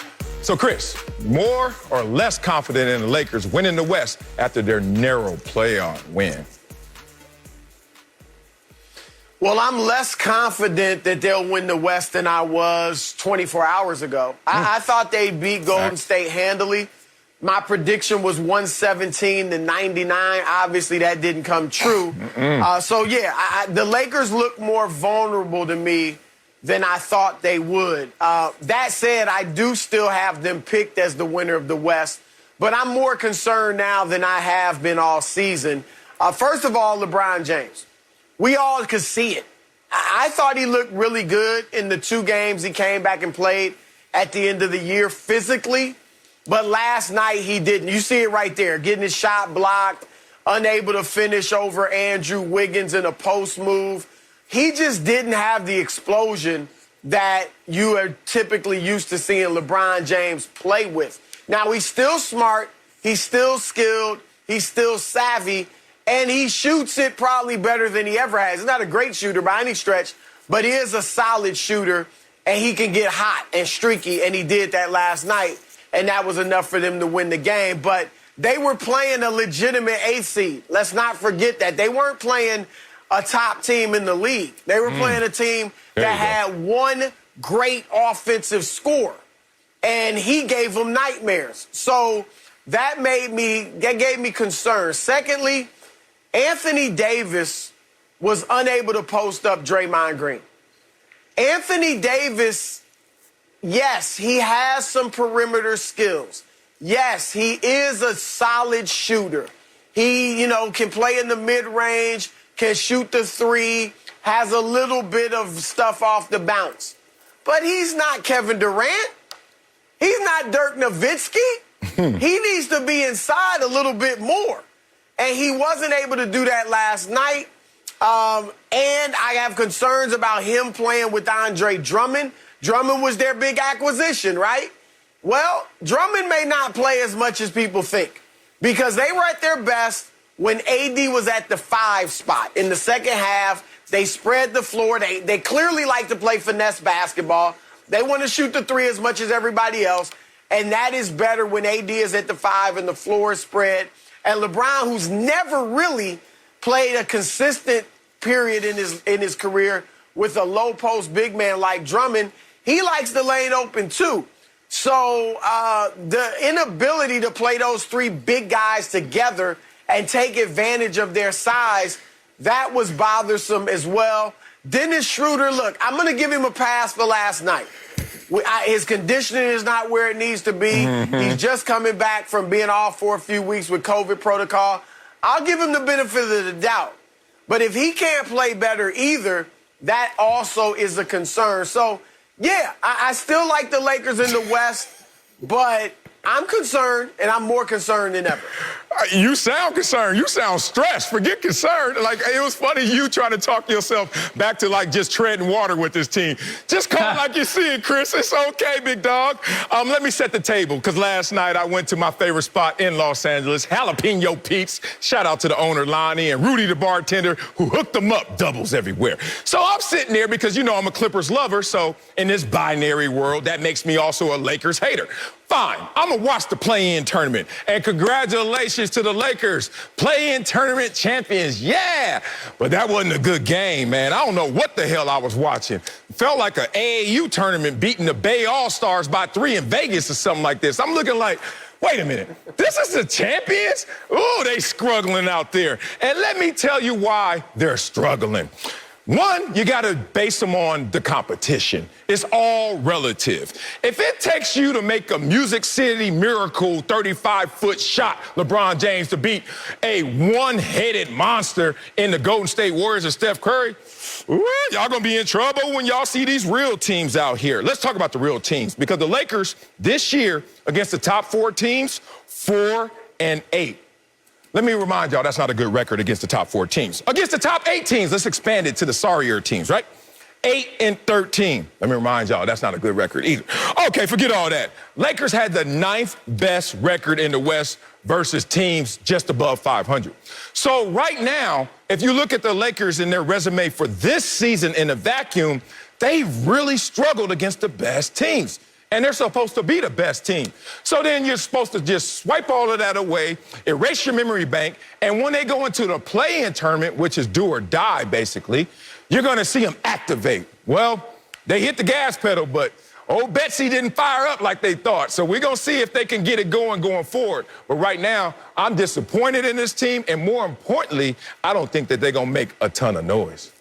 So, Chris, more or less confident in the Lakers winning the West after their narrow playoff win? Well, I'm less confident that they'll win the West than I was 24 hours ago. I thought they beat Golden State handily. My prediction was 117-99. Obviously, that didn't come true. The Lakers look more vulnerable to me than I thought they would. That said, I do still have them picked as the winner of the West, but I'm more concerned now than I have been all season. First of all, LeBron James. We all could see it. I thought he looked really good in the 2 games he came back and played at the end of the year physically, but last night he didn't. You see it right there, getting his shot blocked, unable to finish over Andrew Wiggins in a post move. He just didn't have the explosion that you are typically used to seeing LeBron James play with. Now, he's still smart, he's still skilled, he's still savvy, and he shoots it probably better than he ever has. He's not a great shooter by any stretch, but he is a solid shooter, and he can get hot and streaky, and he did that last night, and that was enough for them to win the game. But they were playing a legitimate 8th seed. Let's not forget that. They weren't playing a top team in the league. They were playing a team that had one great offensive scorer, and he gave them nightmares. So that gave me concern. Secondly, Anthony Davis was unable to post up Draymond Green. Anthony Davis, yes, he has some perimeter skills. Yes, he is a solid shooter. He, can play in the mid-range, can shoot the 3, has a little bit of stuff off the bounce. But he's not Kevin Durant. He's not Dirk Nowitzki. He needs to be inside a little bit more. And he wasn't able to do that last night. And I have concerns about him playing with Andre Drummond. Drummond was their big acquisition, right? Well, Drummond may not play as much as people think because they were at their best when AD was at the 5 spot. In the second half, they spread the floor. They clearly like to play finesse basketball. They want to shoot the 3 as much as everybody else. And that is better when AD is at the 5 and the floor is spread. And LeBron, who's never really played a consistent period in his career with a low post big man like Drummond, he likes the lane open too. So the inability to play those 3 big guys together and take advantage of their size, that was bothersome as well. Dennis Schroeder, look, I'm going to give him a pass for last night. His conditioning is not where it needs to be. He's just coming back from being off for a few weeks with COVID protocol. I'll give him the benefit of the doubt. But if he can't play better either, that also is a concern. So, yeah, I still like the Lakers in the West, but I'm concerned, and I'm more concerned than ever. You sound concerned. You sound stressed. Forget concerned. Like, it was funny you trying to talk yourself back to, like, just treading water with this team. Just call it like you see it, Chris. It's okay, big dog. Let me set the table, because last night I went to my favorite spot in Los Angeles, Jalapeno Pete's. Shout out to the owner, Lonnie, and Rudy, the bartender, who hooked them up, doubles everywhere. So I'm sitting there because, you know, I'm a Clippers lover, so in this binary world, that makes me also a Lakers hater. Fine, I'm going to watch the play-in tournament. And congratulations to the Lakers, play-in tournament champions, yeah. But that wasn't a good game, man. I don't know what the hell I was watching. Felt like an AAU tournament beating the Bay All-Stars by 3 in Vegas or something like this. I'm looking like, wait a minute, this is the champions? Ooh, they struggling out there. And let me tell you why they're struggling. One, you got to base them on the competition. It's all relative. If it takes you to make a Music City Miracle 35-foot shot, LeBron James, to beat a one-headed monster in the Golden State Warriors of Steph Curry, y'all going to be in trouble when y'all see these real teams out here. Let's talk about the real teams, because the Lakers this year against the top 4 teams, 4-8. Let me remind y'all, that's not a good record against the top 4 teams. Against the top 8 teams, let's expand it to the sorrier teams, right? 8-13. Let me remind y'all, that's not a good record either. Okay, forget all that. Lakers had the 9th best record in the West versus teams just above 500. So right now, if you look at the Lakers and their resume for this season in a vacuum, they really struggled against the best teams. And they're supposed to be the best team. So then you're supposed to just swipe all of that away, erase your memory bank, and when they go into the play-in tournament, which is do or die, basically, you're going to see them activate. Well, they hit the gas pedal, but old Betsy didn't fire up like they thought. So we're going to see if they can get it going forward. But right now, I'm disappointed in this team, and more importantly, I don't think that they're going to make a ton of noise.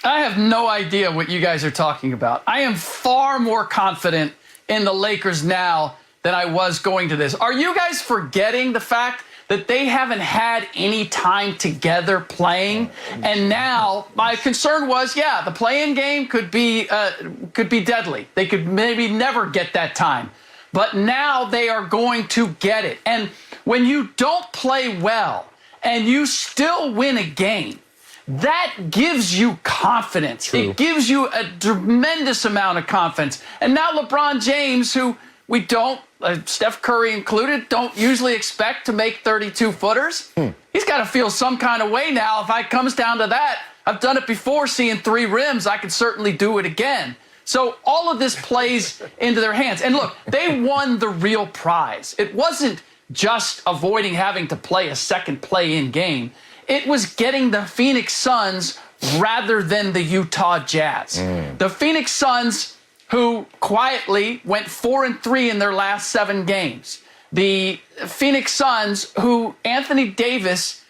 I have no idea what you guys are talking about. I am far more confident in the Lakers now than I was going to this. Are you guys forgetting the fact that they haven't had any time together playing? And now my concern was, yeah, the play-in game could be deadly. They could maybe never get that time. But now they are going to get it. And when you don't play well and you still win a game, that gives you confidence. True. It gives you a tremendous amount of confidence. And now LeBron James, who we don't, Steph Curry included, don't usually expect to make 32-footers. He's got to feel some kind of way now. If it comes down to that, I've done it before, seeing 3 rims. I can certainly do it again. So all of this plays into their hands. And look, they won the real prize. It wasn't just avoiding having to play a second play-in game. It was getting the Phoenix Suns rather than the Utah Jazz. The Phoenix Suns, who quietly went 4-3 in their last 7 games. The Phoenix Suns, who Anthony Davis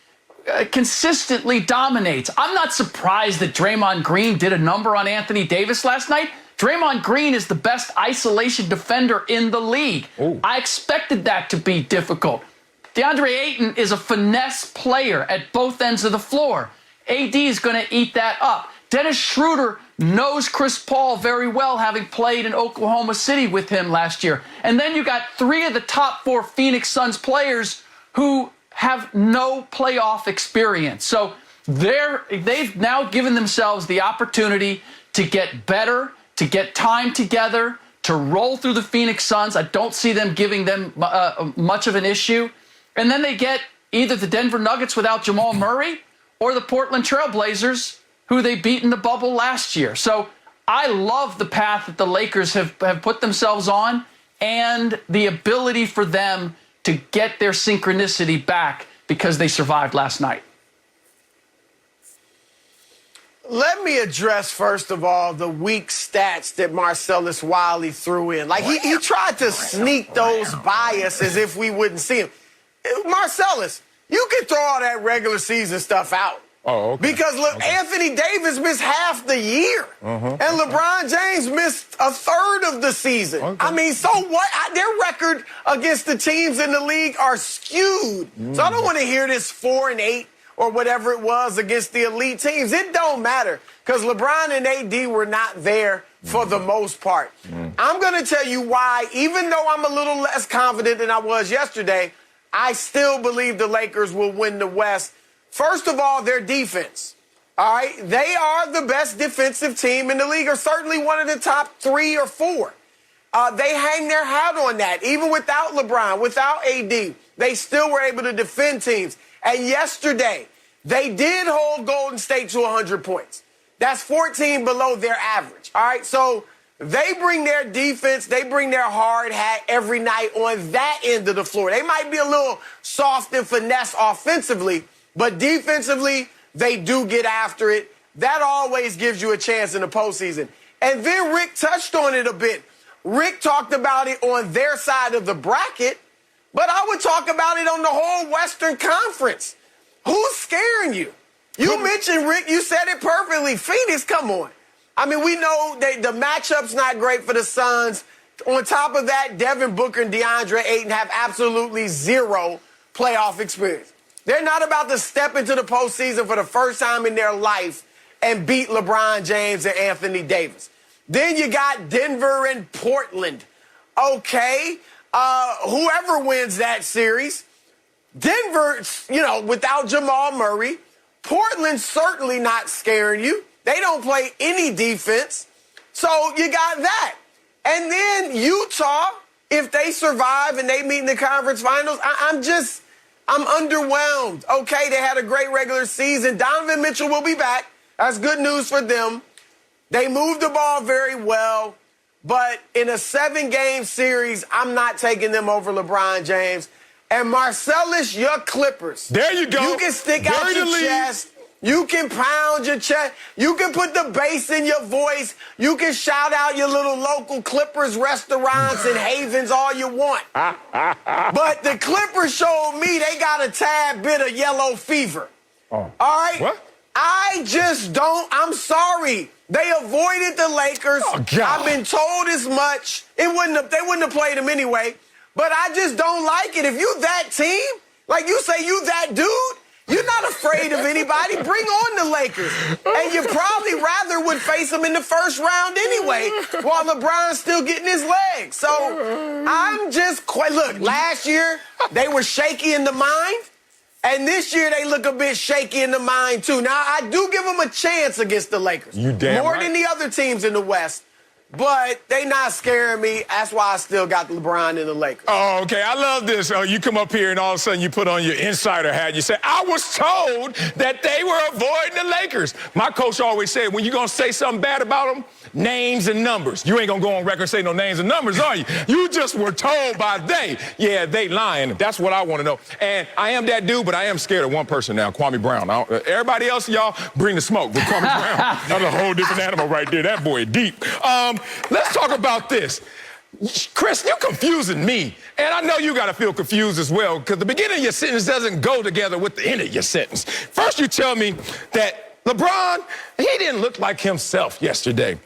consistently dominates. I'm not surprised that Draymond Green did a number on Anthony Davis last night. Draymond Green is the best isolation defender in the league. Ooh. I expected that to be difficult. DeAndre Ayton is a finesse player at both ends of the floor. AD is going to eat that up. Dennis Schroeder knows Chris Paul very well, having played in Oklahoma City with him last year. And then you got 3 of the top 4 Phoenix Suns players who have no playoff experience. So they've now given themselves the opportunity to get better, to get time together, to roll through the Phoenix Suns. I don't see them giving them much of an issue. And then they get either the Denver Nuggets without Jamal Murray or the Portland Trail Blazers, who they beat in the bubble last year. So I love the path that the Lakers have put themselves on and the ability for them to get their synchronicity back because they survived last night. Let me address, first of all, the weak stats that Marcellus Wiley threw in. Like, he tried to sneak those by us as if we wouldn't see them. Marcellus, you can throw all that regular season stuff out. Oh, okay. Because look, okay. Anthony Davis missed half the year. And LeBron James missed a third of the season. Okay. I mean, so what? Their record against the teams in the league are skewed. So I don't want to hear this 4-8 or whatever it was against the elite teams. It don't matter because LeBron and AD were not there for the most part. I'm going to tell you why, even though I'm a little less confident than I was yesterday, I still believe the Lakers will win the West. First of all, their defense. All right? They are the best defensive team in the league, or certainly one of the top 3 or 4. They hang their hat on that. Even without LeBron, without AD, they still were able to defend teams. And yesterday, they did hold Golden State to 100 points. That's 14 below their average. All right, so they bring their defense, they bring their hard hat every night on that end of the floor. They might be a little soft and finesse offensively, but defensively, they do get after it. That always gives you a chance in the postseason. And then Rick touched on it a bit. Rick talked about it on their side of the bracket, but I would talk about it on the whole Western Conference. Who's scaring you? You mentioned, Rick, you said it perfectly. Phoenix, come on. I mean, we know that the matchup's not great for the Suns. On top of that, Devin Booker and DeAndre Ayton have absolutely zero playoff experience. They're not about to step into the postseason for the first time in their life and beat LeBron James and Anthony Davis. Then you got Denver and Portland. Okay, whoever wins that series, Denver, without Jamal Murray, Portland's certainly not scaring you. They don't play any defense. So you got that. And then Utah, if they survive and they meet in the conference finals, I'm underwhelmed. Okay, they had a great regular season. Donovan Mitchell will be back. That's good news for them. They moved the ball very well. But in a 7-game series, I'm not taking them over LeBron James. And Marcellus, your Clippers. There you go. You can stick out your chest. You can pound your chest. You can put the bass in your voice. You can shout out your little local Clippers restaurants and havens all you want. But the Clippers showed me they got a tad bit of yellow fever. Oh. All right? What? I just don't. I'm sorry. They avoided the Lakers. Oh, God. I've been told as much. They wouldn't have played them anyway. But I just don't like it. If you that team, like you say you that dude, you're not afraid of anybody. Bring on the Lakers. And you probably rather would face them in the first round anyway while LeBron's still getting his legs. So I'm just look, last year they were shaky in the mind. And this year, they look a bit shaky in the mind, too. Now, I do give them a chance against the Lakers. You damn More right. than the other teams in the West. But they not scaring me. That's why I still got LeBron and the Lakers. Oh, okay. I love this. You come up here and all of a sudden you put on your insider hat. And you say, I was told that they were avoiding the Lakers. My coach always said, when you're going to say something bad about them, names and numbers. You ain't going to go on record and say no names and numbers, are you? You just were told by they. Yeah, they lying. That's what I want to know. And I am that dude, but I am scared of one person now, Kwame Brown. Everybody else, y'all, bring the smoke. But Kwame Brown, that's a whole different animal right there. That boy deep. Let's talk about this. Chris, you're confusing me. And I know you got to feel confused as well, because the beginning of your sentence doesn't go together with the end of your sentence. First, you tell me that LeBron, he didn't look like himself yesterday.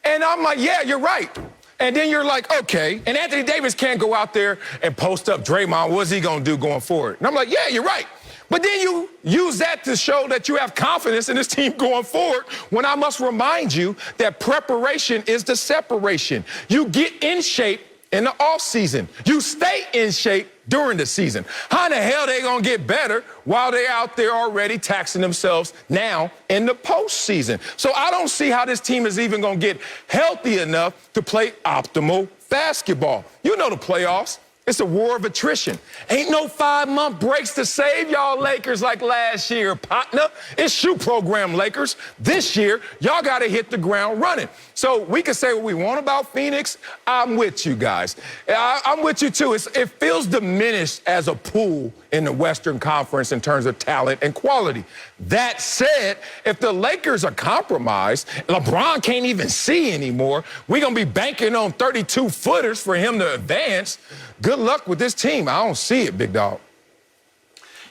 And I'm like, yeah, you're right. And then you're like, okay. And Anthony Davis can't go out there and post up Draymond. What's he going to do going forward? And I'm like, yeah, you're right. But then you use that to show that you have confidence in this team going forward, when I must remind you that preparation is the separation. You get in shape in the offseason. You stay in shape during the season. How in the hell they going to get better while they're out there already taxing themselves now in the postseason? So I don't see how this team is even going to get healthy enough to play optimal basketball. You know the playoffs. It's a war of attrition. Ain't no 5-month breaks to save y'all Lakers like last year, partner. It's shoe program Lakers. This year, y'all got to hit the ground running. So we can say what we want about Phoenix. I'm with you guys. I'm with you, too. It feels diminished as a pool in the Western Conference in terms of talent and quality. That said, if the Lakers are compromised, LeBron can't even see anymore, we're going to be banking on 32-footers for him to advance. Good luck with this team. I don't see it, big dog.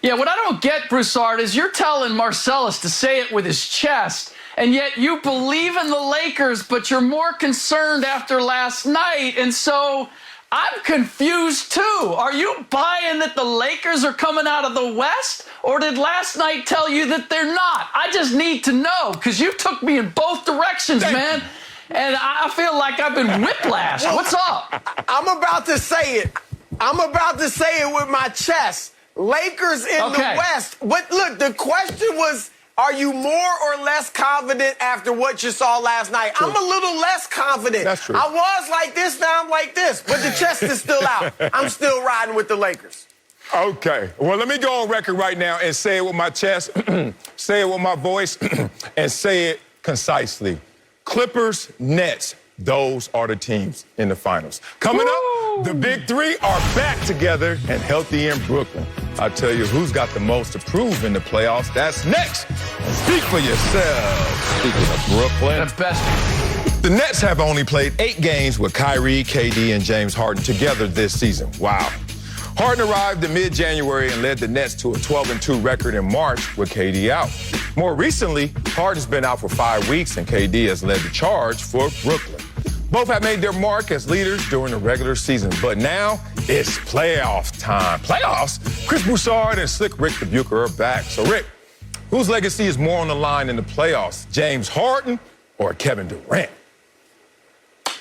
Yeah, what I don't get, Broussard, is you're telling Marcellus to say it with his chest, and yet you believe in the Lakers, but you're more concerned after last night. And so I'm confused too. Are you buying that the Lakers are coming out of the West? Or did last night tell you that they're not? I just need to know, because you took me in both directions, man. And I feel like I've been whiplashed. What's up? I'm about to say it. I'm about to say it with my chest. Lakers in the West. But look, the question was, are you more or less confident after what you saw last night? True. I'm a little less confident. That's true. I was like this, now I'm like this. But the chest is still out. I'm still riding with the Lakers. Okay. Well, let me go on record right now and say it with my chest, say it with my voice, and say it concisely. Clippers, Nets, those are the teams in the finals. Coming up, the big three are back together and healthy in Brooklyn. I tell you who's got the most to prove in the playoffs. That's next. Speak for yourself. Speaking of Brooklyn. The best. The Nets have only played 8 games with Kyrie, KD, and James Harden together this season. Wow. Harden arrived in mid-January and led the Nets to a 12-2 record in March with KD out. More recently, Harden's been out for 5 weeks, and KD has led the charge for Brooklyn. Both have made their mark as leaders during the regular season, but now it's playoff time. Playoffs? Chris Broussard and Slick Rick the Bucher are back. So, Rick, whose legacy is more on the line in the playoffs, James Harden or Kevin Durant?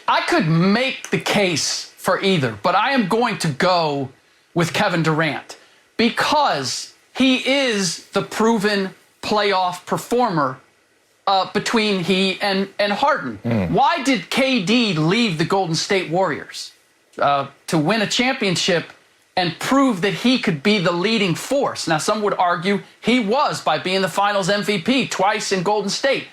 I could make the case for either, but I am going to go with Kevin Durant because he is the proven playoff performer between he and Harden. Why did KD leave the Golden State Warriors? To win a championship and prove that he could be the leading force. Now, some would argue he was by being the finals MVP twice in Golden State.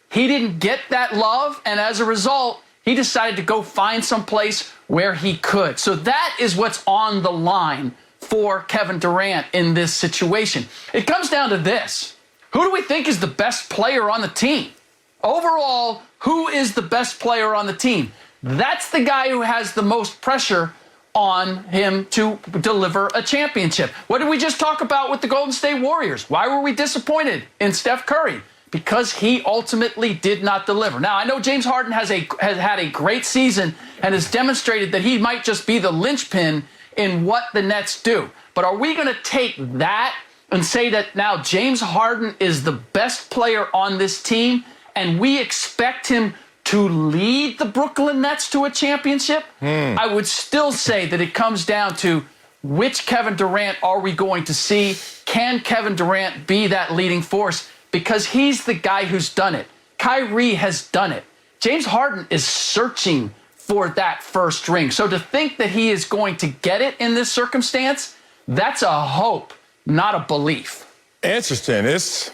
He didn't get that love, and as a result, he decided to go find some place where he could. So that is what's on the line for Kevin Durant in this situation. It comes down to this. Who do we think is the best player on the team? Overall, who is the best player on the team? That's the guy who has the most pressure on him to deliver a championship. What did we just talk about with the Golden State Warriors? Why were we disappointed in Steph Curry? Because he ultimately did not deliver. Now, I know James Harden has had a great season and has demonstrated that he might just be the linchpin in what the Nets do. But are we going to take that and say that now James Harden is the best player on this team and we expect him to lead the Brooklyn Nets to a championship? I would still say that it comes down to which Kevin Durant are we going to see? Can Kevin Durant be that leading force? Because he's the guy who's done it. Kyrie has done it. James Harden is searching for that first ring. So to think that he is going to get it in this circumstance, that's a hope, not a belief. Interesting. It's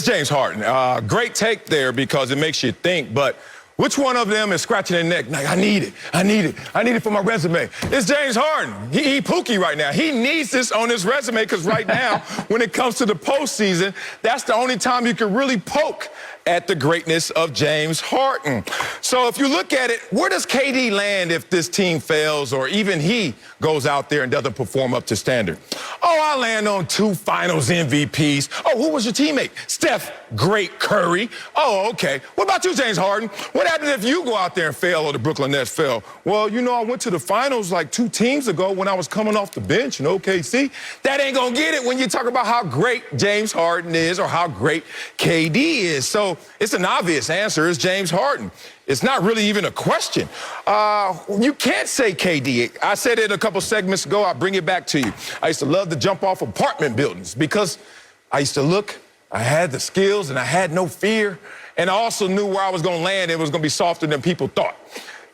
James Harden. Great take there because it makes you think, but which one of them is scratching their neck? Like, I need it for my resume. It's James Harden. He pookie right now. He needs this on his resume because right now, when it comes to the postseason, that's the only time you can really poke at the greatness of James Harden. So if you look at it, where does KD land if this team fails or even he goes out there and doesn't perform up to standard? Oh, I land on 2 finals MVPs. Oh, who was your teammate? Steph, great. Curry. Oh, okay. What about you, James Harden? What happens if you go out there and fail or the Brooklyn Nets fail? Well, you know, I went to the finals like 2 teams ago when I was coming off the bench in OKC. That ain't gonna get it when you talk about how great James Harden is or how great KD is. So it's an obvious answer. It's James Harden. It's not really even a question. You can't say KD. I said it a couple segments ago. I'll bring it back to you. I used to love to jump off apartment buildings because I used to look, I had the skills and I had no fear. And I also knew where I was going to land. It was going to be softer than people thought.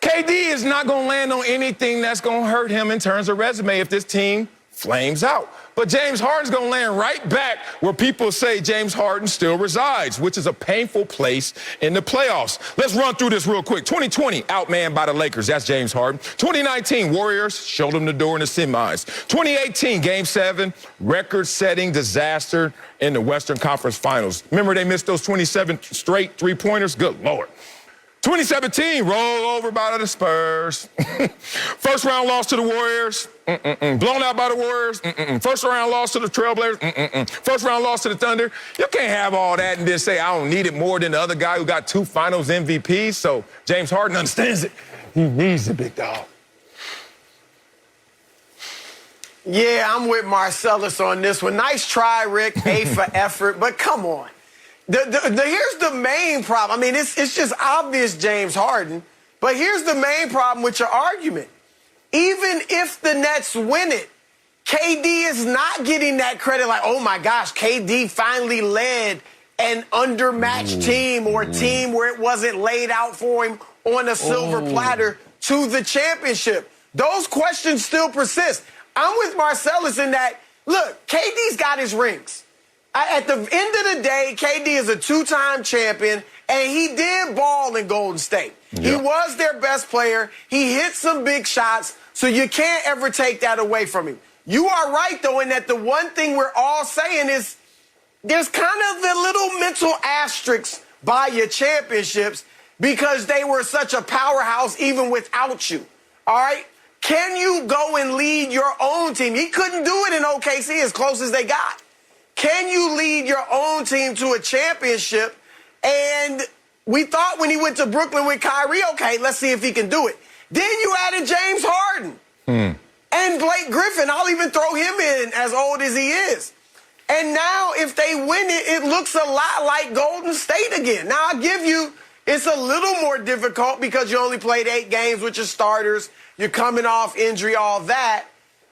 KD is not going to land on anything that's going to hurt him in terms of resume if this team flames out. But James Harden's going to land right back where people say James Harden still resides, which is a painful place in the playoffs. Let's run through this real quick. 2020, outmanned by the Lakers. That's James Harden. 2019, Warriors showed him the door in the semis. 2018, Game 7, record-setting disaster in the Western Conference Finals. Remember they missed those 27 straight three-pointers? Good Lord. 2017, roll over by the Spurs. First round loss to the Warriors. Blown out by the Warriors. First round loss to the Trailblazers. First round loss to the Thunder. You can't have all that and then say, I don't need it more than the other guy who got 2 finals MVPs. So James Harden understands it. He needs the big dog. Yeah, I'm with Marcellus on this one. Nice try, Rick. A for effort, but come on. Here's the main problem. I mean, it's just obvious, James Harden. But here's the main problem with your argument. Even if the Nets win it, KD is not getting that credit like, oh, my gosh, KD finally led an undermatched team or a team where it wasn't laid out for him on a silver platter to the championship. Those questions still persist. I'm with Marcellus in that, look, KD's got his rings. At the end of the day, KD is a two-time champion, and he did ball in Golden State. Yep. He was their best player. He hit some big shots, so you can't ever take that away from him. You are right, though, in that the one thing we're all saying is there's kind of the little mental asterisks by your championships because they were such a powerhouse even without you. All right? Can you go and lead your own team? He couldn't do it in OKC as close as they got. Can you lead your own team to a championship? And we thought when he went to Brooklyn with Kyrie, okay, let's see if he can do it. Then you added James Harden and Blake Griffin. I'll even throw him in as old as he is. And now if they win it, it looks a lot like Golden State again. Now, I'll give you, it's a little more difficult because you only played 8 games with your starters. You're coming off injury, all that.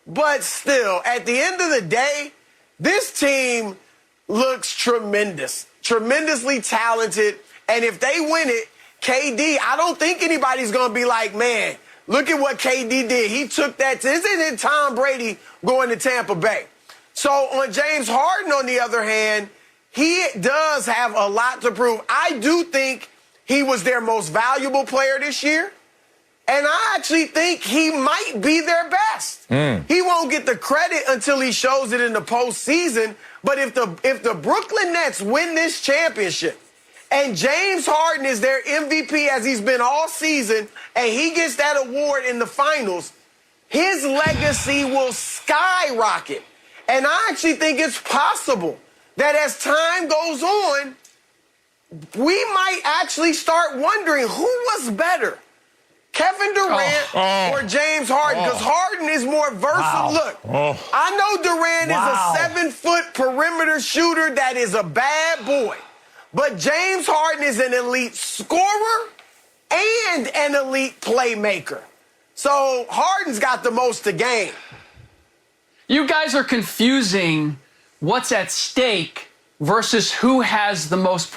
But still, at the end of the day, this team looks tremendous, tremendously talented. And if they win it, KD, I don't think anybody's going to be like, man, look at what KD did. He took that. Isn't it Tom Brady going to Tampa Bay? So on James Harden, on the other hand, he does have a lot to prove. I do think he was their most valuable player this year. And I actually think he might be their best. He won't get the credit until he shows it in the postseason. But if the Brooklyn Nets win this championship and James Harden is their MVP as he's been all season and he gets that award in the finals, his legacy will skyrocket. And I actually think it's possible that as time goes on, we might actually start wondering who was better, Kevin Durant or James Harden, because Harden is more versatile. Look, I know Durant is a 7-foot perimeter shooter that is a bad boy, but James Harden is an elite scorer and an elite playmaker. So Harden's got the most to gain. You guys are confusing what's at stake versus who has the most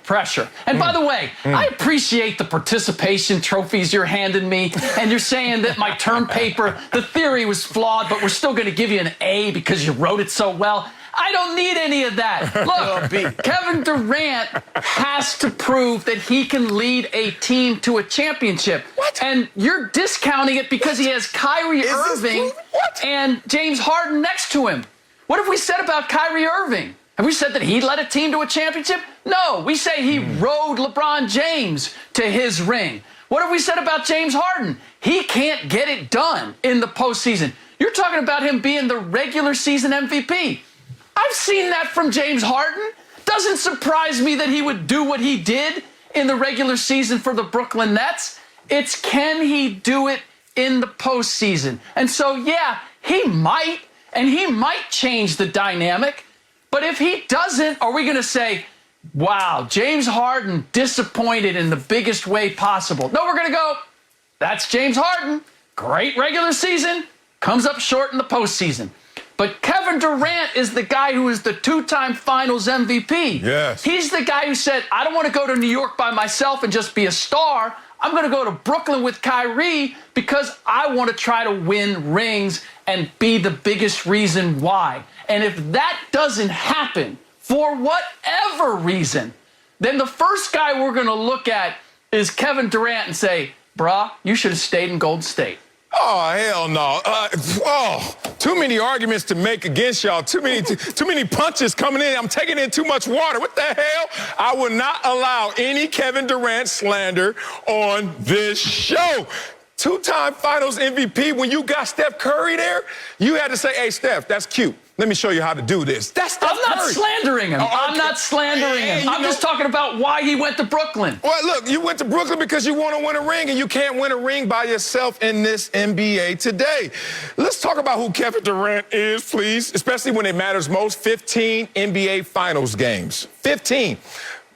pressure. And by the way, I appreciate the participation trophies you're handing me, and you're saying that my term paper, the theory was flawed, but we're still going to give you an A because you wrote it so well. I don't need any of that. Look, Kevin Durant has to prove that he can lead a team to a championship. What? And you're discounting it because he has Kyrie Irving and James Harden next to him. What have we said about Kyrie Irving? Have we said that he led a team to a championship? No, we say he rode LeBron James to his ring. What have we said about James Harden? He can't get it done in the postseason. You're talking about him being the regular season MVP. I've seen that from James Harden. Doesn't surprise me that he would do what he did in the regular season for the Brooklyn Nets. It's can he do it in the postseason? And so, yeah, he might change the dynamic. But if he doesn't, are we going to say, wow, James Harden disappointed in the biggest way possible? No, we're going to go, that's James Harden. Great regular season, comes up short in the postseason. But Kevin Durant is the guy who is the 2-time finals MVP. Yes. He's the guy who said, I don't want to go to New York by myself and just be a star. I'm going to go to Brooklyn with Kyrie because I want to try to win rings and be the biggest reason why. And if that doesn't happen for whatever reason, then the first guy we're going to look at is Kevin Durant and say, brah, you should have stayed in Golden State. Oh, hell no. Too many arguments to make against y'all. Too many punches coming in. I'm taking in too much water. What the hell? I will not allow any Kevin Durant slander on this show. 2-time finals MVP, when you got Steph Curry there, you had to say, hey, Steph, that's cute. let me show you how to do this. That's Steph I'm not Curry. slandering him. Oh, okay. I'm not slandering him. I'm just talking about why he went to Brooklyn. Well, look, you went to Brooklyn because you want to win a ring, and you can't win a ring by yourself in this NBA today. Let's talk about who Kevin Durant is, please, especially when it matters most. 15 NBA Finals games. 15.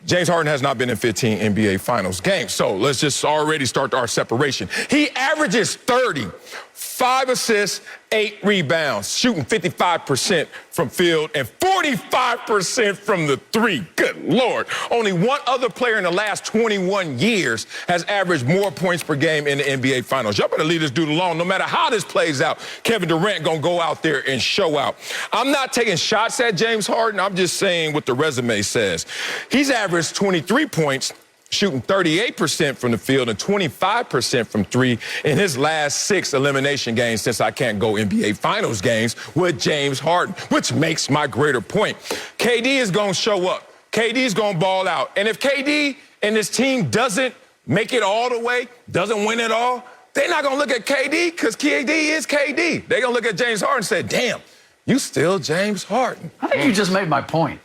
James Harden has not been in 15 NBA Finals games. So let's just already start our separation. He averages 30, 5 assists, 8 rebounds, shooting 55% from field and 45% from the three. Good Lord. Only one other player in the last 21 years has averaged more points per game in the NBA Finals. Y'all better leave this dude alone. No matter how this plays out, Kevin Durant gonna go out there and show out. I'm not taking shots at James Harden. I'm just saying what the resume says. He's averaged 23 points, shooting 38% from the field and 25% from three in his last 6 elimination games since I can't go NBA Finals games with James Harden, which makes my greater point. KD is going to show up. KD is going to ball out. And if KD and his team doesn't make it all the way, doesn't win it all, they're not going to look at KD because KD is KD. They're going to look at James Harden and say, damn, you still James Harden. I think you just made my point.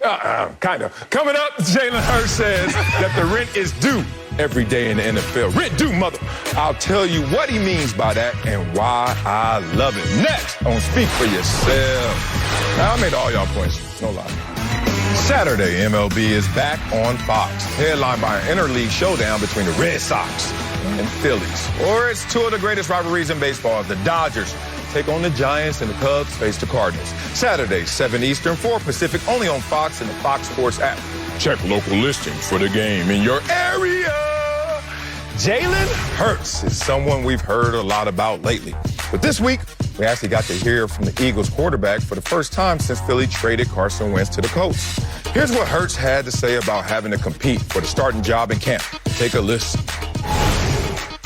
Kind of. Coming up, Jalen Hurts says that the rent is due every day in the NFL. Rent due, mother. I'll tell you what he means by that and why I love it. Next on Speak for Yourself. Now, I made all y'all points. No lie. Saturday, MLB is back on Fox. Headlined by an interleague showdown between the Red Sox and Phillies. Or it's two of the greatest rivalries in baseball. The Dodgers take on the Giants and the Cubs face the Cardinals. Saturday, 7 Eastern, 4 Pacific, only on Fox and the Fox Sports app. Check local listings for the game in your area. Jalen Hurts is someone we've heard a lot about lately. But this week, we actually got to hear from the Eagles quarterback for the first time since Philly traded Carson Wentz to the Colts. Here's what Hurts had to say about having to compete for the starting job in camp. Take a listen.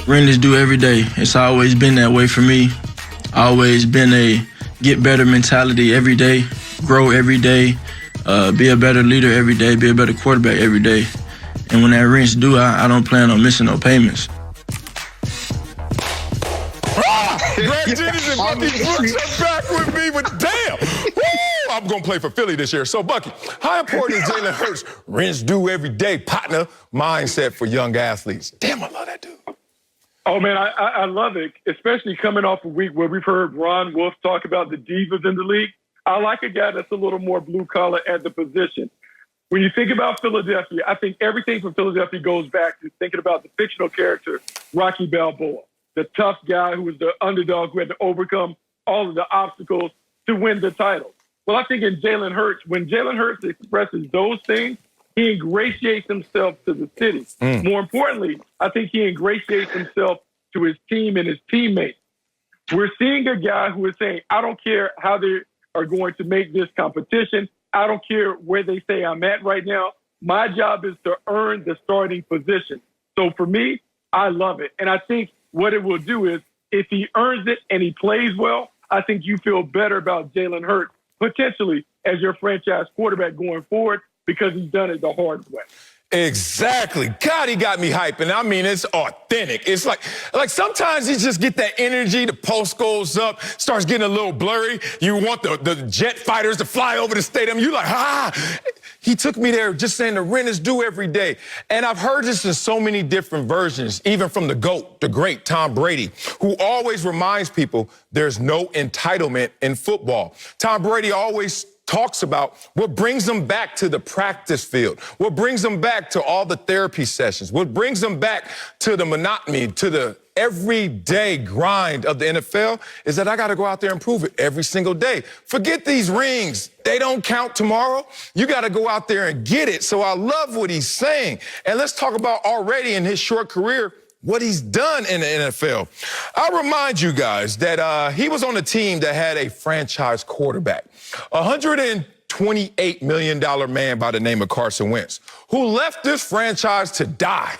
Rent is due every day. It's always been that way for me. Always been a get better mentality every day, grow every day, be a better leader every day, be a better quarterback every day. And when that rent's due, I don't plan on missing no payments. Greg Jennings and Bucky Brooks are back with me, but damn, woo, I'm going to play for Philly this year. So, Bucky, how important is Jalen Hurts' rent's due every day partner mindset for young athletes? Damn, I love that dude. Oh, man, I love it, especially coming off a week where we've heard Ron Wolf talk about the divas in the league. I like a guy that's a little more blue-collar at the position. When you think about Philadelphia, I think everything from Philadelphia goes back to thinking about the fictional character, Rocky Balboa, the tough guy who was the underdog who had to overcome all of the obstacles to win the title. Well, I think in Jalen Hurts, when Jalen Hurts expresses those things, he ingratiates himself to the city. More importantly, I think he ingratiates himself to his team and his teammates. We're seeing a guy who is saying, I don't care how they are going to make this competition. I don't care where they say I'm at right now. My job is to earn the starting position. So for me, I love it. And I think what it will do is if he earns it and he plays well, I think you feel better about Jalen Hurts potentially as your franchise quarterback going forward, because he's done it the hard way. Exactly. God, he got me hyping. I mean, it's authentic. It's like sometimes you just get that energy, the post goes up, starts getting a little blurry. You want the jet fighters to fly over the stadium. You like, He took me there just saying the rent is due every day. And I've heard this in so many different versions, even from the GOAT, the great Tom Brady, who always reminds people there's no entitlement in football. Tom Brady always talks about what brings them back to the practice field, what brings them back to all the therapy sessions, what brings them back to the monotony, to the everyday grind of the NFL is that I got to go out there and prove it every single day. Forget these rings. They don't count tomorrow. You got to go out there and get it. So I love what he's saying. And let's talk about already in his short career what he's done in the NFL. I'll remind you guys that he was on a team that had a franchise quarterback, $128 million man by the name of Carson Wentz, who left this franchise to die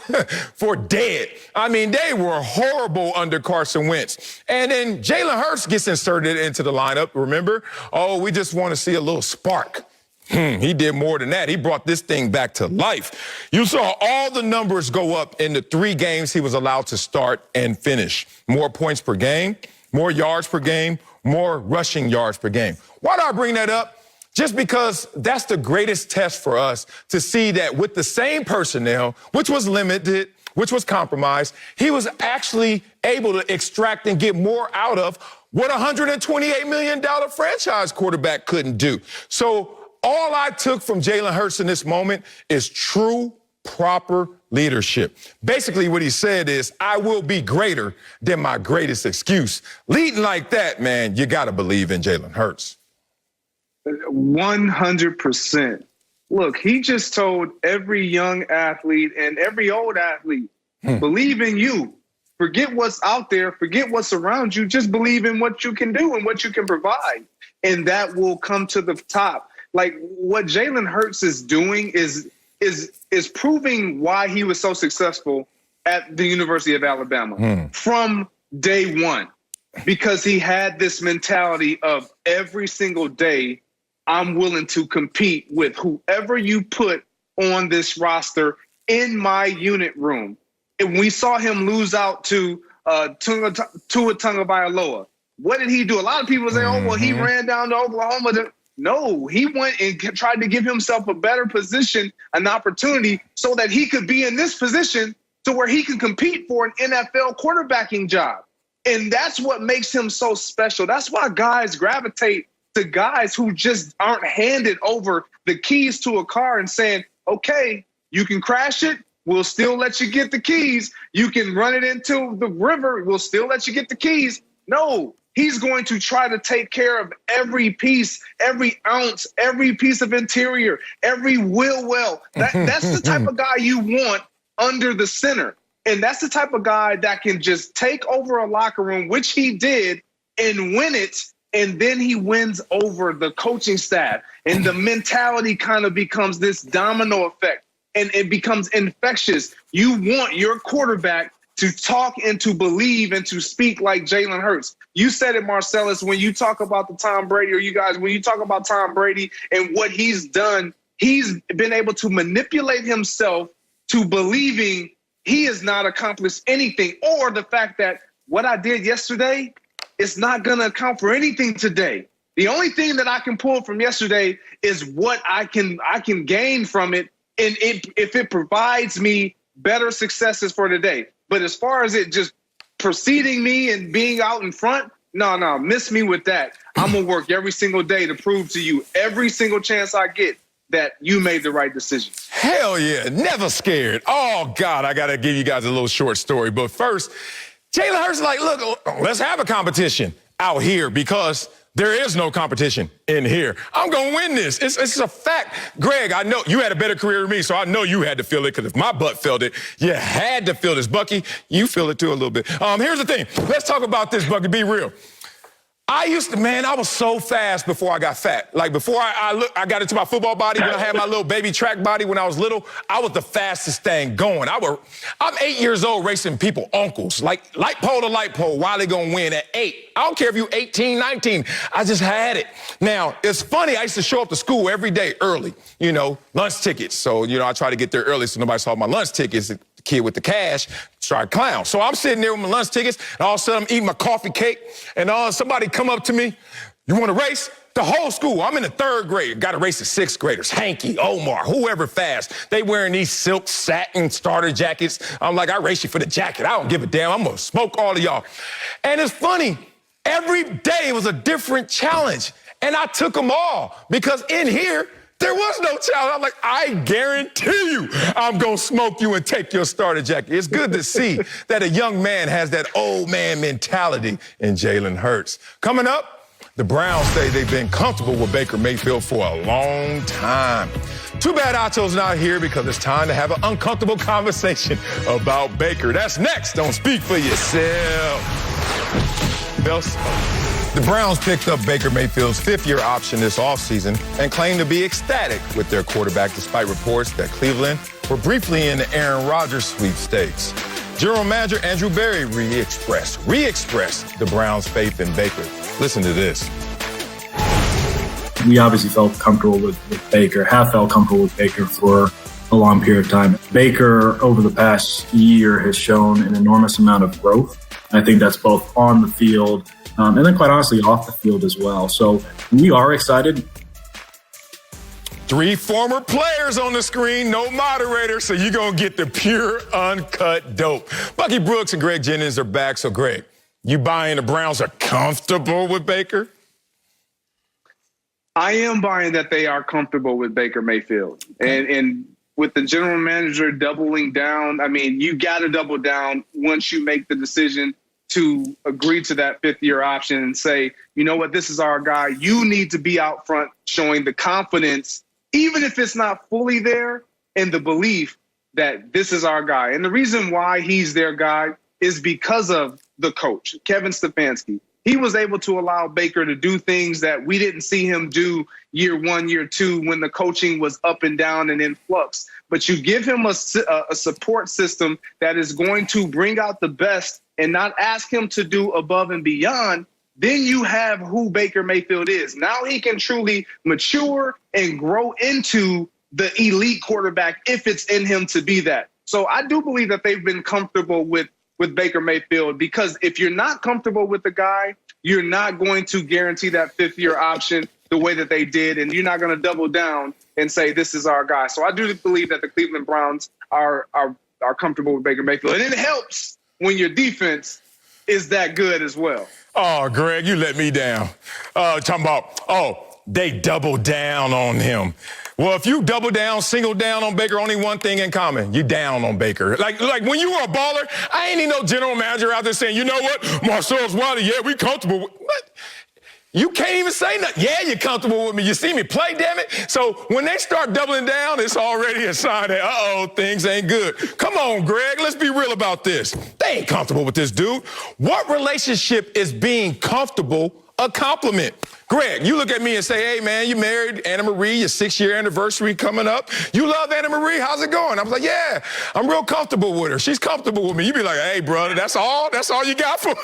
for dead. I mean, they were horrible under Carson Wentz. And then Jalen Hurts gets inserted into the lineup, remember? Oh, we just want to see a little spark. He did more than that. He brought this thing back to life. You saw all the numbers go up in the 3 games he was allowed to start and finish. More points per game, more yards per game, more rushing yards per game. Why do I bring that up? Just because that's the greatest test for us to see that with the same personnel, which was limited, which was compromised, he was actually able to extract and get more out of what a $128 million franchise quarterback couldn't do. So all I took from Jalen Hurts in this moment is true, proper leadership. Basically, what he said is, I will be greater than my greatest excuse. Leading like that, man, you got to believe in Jalen Hurts. 100%. Look, he just told every young athlete and every old athlete, believe in you. Forget what's out there. Forget what's around you. Just believe in what you can do and what you can provide. And that will come to the top. Like what Jalen Hurts is doing is proving why he was so successful at the University of Alabama from day one. Because he had this mentality of every single day, I'm willing to compete with whoever you put on this roster in my unit room. And we saw him lose out to Tua Tagovailoa. What did he do? A lot of people say, oh, well, he ran down to Oklahoma. No, he went and tried to give himself a better position, an opportunity, so that he could be in this position to where he can compete for an NFL quarterbacking job. And that's what makes him so special. That's why guys gravitate to guys who just aren't handed over the keys to a car and saying, okay, you can crash it. We'll still let you get the keys. You can run it into the river. We'll still let you get the keys. No, he's going to try to take care of every piece, every ounce, every piece of interior, every wheel well. That's the type of guy you want under the center. And that's the type of guy that can just take over a locker room, which he did, and win it. And then he wins over the coaching staff. And the mentality kind of becomes this domino effect. And it becomes infectious. You want your quarterback to talk and to believe and to speak like Jalen Hurts. You said it, Marcellus, when you talk about the Tom Brady, or you guys, when you talk about Tom Brady and what he's done, he's been able to manipulate himself to believing he has not accomplished anything, or the fact that what I did yesterday is not going to account for anything today. The only thing that I can pull from yesterday is what I can gain from it, and if it provides me better successes for today. But as far as it just preceding me and being out in front, no, miss me with that. I'm going to work every single day to prove to you every single chance I get that you made the right decision. Hell yeah, never scared. Oh, God, I got to give you guys a little short story. But first, Jalen Hurts is like, look, let's have a competition out here because there is no competition in here. I'm going to win this. It's a fact. Greg, I know you had a better career than me, so I know you had to feel it, because if my butt felt it, you had to feel this. Bucky, you feel it too a little bit. Here's the thing. Let's talk about this, Bucky. Be real. I was so fast before I got fat. Like before I got into my football body, when I had my little baby track body when I was little, I was the fastest thing going. I'm 8 years old racing people, uncles, like light pole to light pole. Wiley gonna win at 8. I don't care if you're 18, 19. I just had it. Now, it's funny, I used to show up to school every day early, lunch tickets. So, I try to get there early so nobody saw my lunch tickets. The kid with the cash started clown. So I'm sitting there with my lunch tickets, and all of a sudden I'm eating my coffee cake, and somebody come up to me, you want to race? The whole school, I'm in the 3rd grade, got to race the 6th graders, Hanky, Omar, whoever fast. They wearing these silk satin starter jackets. I'm like, I race you for the jacket. I don't give a damn. I'm going to smoke all of y'all. And it's funny, every day was a different challenge, and I took them all, because in here, there was no challenge. I'm like, I guarantee you I'm going to smoke you and take your starter jacket. It's good to see that a young man has that old man mentality in Jalen Hurts. Coming up, the Browns say they've been comfortable with Baker Mayfield for a long time. Too bad Otto's not here, because it's time to have an uncomfortable conversation about Baker. That's next. Don't speak for yourself. The Browns picked up Baker Mayfield's 5th-year option this offseason and claimed to be ecstatic with their quarterback, despite reports that Cleveland were briefly in the Aaron Rodgers sweepstakes. General Manager Andrew Berry re-expressed the Browns' faith in Baker. Listen to this. We obviously felt comfortable with Baker, have felt comfortable with Baker for a long period of time. Baker, over the past year, has shown an enormous amount of growth. I think that's both on the field and then, quite honestly, off the field as well. So we are excited. 3 former players on the screen, no moderator, so you're going to get the pure, uncut dope. Bucky Brooks and Greg Jennings are back. So, Greg, you buying the Browns are comfortable with Baker? I am buying that they are comfortable with Baker Mayfield. And with the general manager doubling down, I mean, you got to double down once you make the decision to agree to that 5th-year option and say, you know what, this is our guy. You need to be out front showing the confidence, even if it's not fully there, and the belief that this is our guy. And the reason why he's their guy is because of the coach, Kevin Stefanski. He was able to allow Baker to do things that we didn't see him do year 1, year 2, when the coaching was up and down and in flux. But you give him a support system that is going to bring out the best and not ask him to do above and beyond, then you have who Baker Mayfield is. Now he can truly mature and grow into the elite quarterback if it's in him to be that. So I do believe that they've been comfortable with Baker Mayfield, because if you're not comfortable with the guy, you're not going to guarantee that 5th-year option the way that they did, and you're not going to double down and say, this is our guy. So I do believe that the Cleveland Browns are comfortable with Baker Mayfield. And it helps when your defense is that good as well. Oh, Greg, you let me down. Talking about, they double down on him. Well, if you double down, single down on Baker, only one thing in common. You down on Baker. Like when you were a baller, I ain't need no general manager out there saying, you know what, Marcellus Wiley, yeah, we comfortable with. What? You can't even say nothing. Yeah, you're comfortable with me. You see me play, damn it. So when they start doubling down, it's already a sign that, things ain't good. Come on, Greg, let's be real about this. They ain't comfortable with this dude. What relationship is being comfortable a compliment? Greg, you look at me and say, hey, man, you married Anna Marie, your 6-year anniversary coming up. You love Anna Marie. How's it going? I was like, yeah, I'm real comfortable with her. She's comfortable with me. You be like, hey, brother, that's all you got for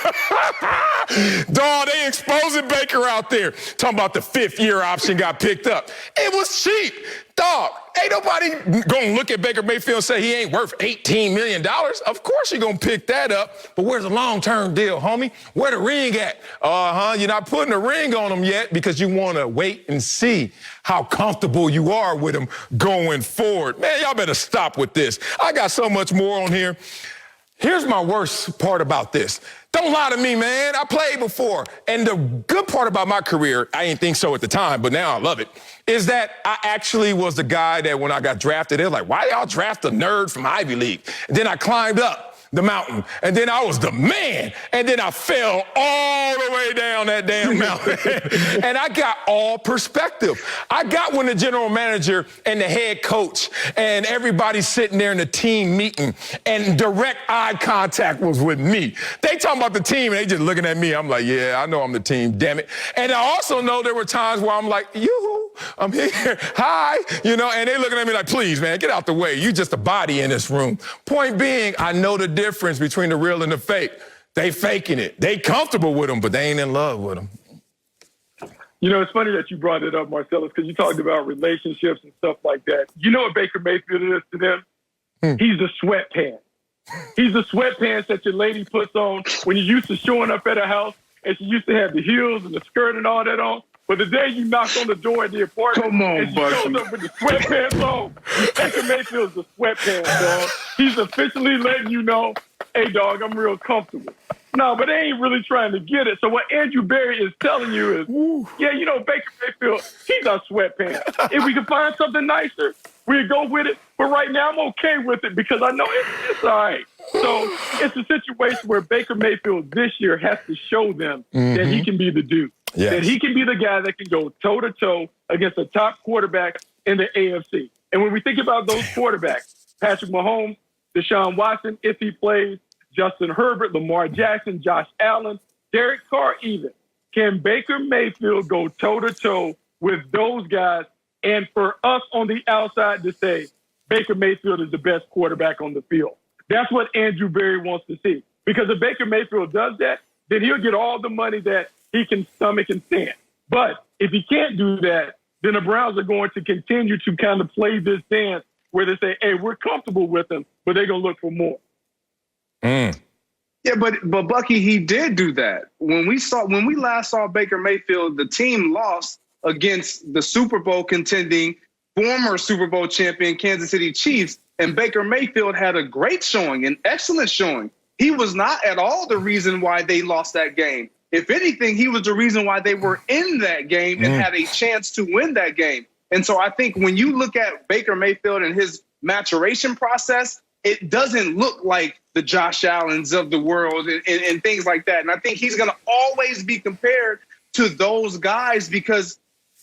Dog, they exposing Baker out there. Talking about the 5th-year option got picked up. It was cheap. Dog, ain't nobody gonna look at Baker Mayfield and say he ain't worth $18 million. Of course you're gonna pick that up, but where's the long-term deal, homie? Where the ring at? You're not putting a ring on him yet because you wanna wait and see how comfortable you are with him going forward. Man, y'all better stop with this. I got so much more on here. Here's my worst part about this. Don't lie to me, man. I played before. And the good part about my career, I didn't think so at the time, but now I love it, is that I actually was the guy that when I got drafted, they were like, why y'all draft a nerd from Ivy League? And then I climbed up the mountain, and then I was the man, and then I fell all the way down that damn mountain. And I got all perspective. I got when the general manager and the head coach and everybody sitting there in the team meeting, and direct eye contact was with me. They talking about the team, and they just looking at me. I'm like, yeah, I know I'm the team, damn it. And I also know there were times where I'm like, yoo-hoo, I'm here, hi, and they looking at me like, please, man, get out the way. You just a body in this room. Point being, I know the difference between the real and the fake. They faking it. They comfortable with them, but they ain't in love with them. It's funny that you brought it up, Marcellus, because you talked about relationships and stuff like that. You know what Baker Mayfield is to them? He's a sweatpants. He's the sweatpants that your lady puts on when you're used to showing up at her house, and she used to have the heels and the skirt and all that on. But the day you knocked on the door at the apartment, and she shows up with the sweatpants on, Baker Mayfield's the sweatpants, dog. He's officially letting you know, hey, dog, I'm real comfortable. No, but they ain't really trying to get it. So what Andrew Berry is telling you is, Baker Mayfield, he's our sweatpants. If we can find something nicer, we'd go with it. But right now, I'm okay with it because I know it's all right. So it's a situation where Baker Mayfield this year has to show them that he can be the dude. Yes. That he can be the guy that can go toe-to-toe against a top quarterback in the AFC. And when we think about those quarterbacks, Patrick Mahomes, Deshaun Watson, if he plays, Justin Herbert, Lamar Jackson, Josh Allen, Derek Carr even, can Baker Mayfield go toe-to-toe with those guys and for us on the outside to say Baker Mayfield is the best quarterback on the field? That's what Andrew Berry wants to see. Because if Baker Mayfield does that, then he'll get all the money that he can stomach and stand. But if he can't do that, then the Browns are going to continue to kind of play this dance where they say, hey, we're comfortable with him, but they're going to look for more. Yeah, but Bucky, he did do that. When we last saw Baker Mayfield, the team lost against the Super Bowl contending former Super Bowl champion Kansas City Chiefs, and Baker Mayfield had a great showing, an excellent showing. He was not at all the reason why they lost that game. If anything, he was the reason why they were in that game and had a chance to win that game. And so I think when you look at Baker Mayfield and his maturation process, it doesn't look like the Josh Allens of the world and things like that. And I think he's going to always be compared to those guys because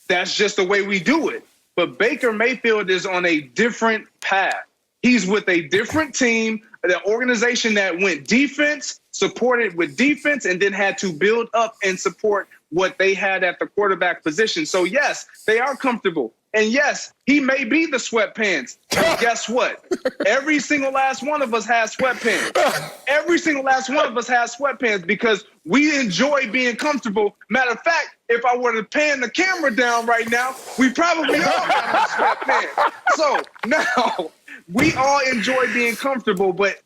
that's just the way we do it. But Baker Mayfield is on a different path. He's with a different team, the organization that went defense, supported with defense, and then had to build up and support what they had at the quarterback position. So, yes, they are comfortable. And, yes, he may be the sweatpants. But guess what? Every single last one of us has sweatpants. Every single last one of us has sweatpants because we enjoy being comfortable. Matter of fact, if I were to pan the camera down right now, we probably all got sweatpants. So now we all enjoy being comfortable. But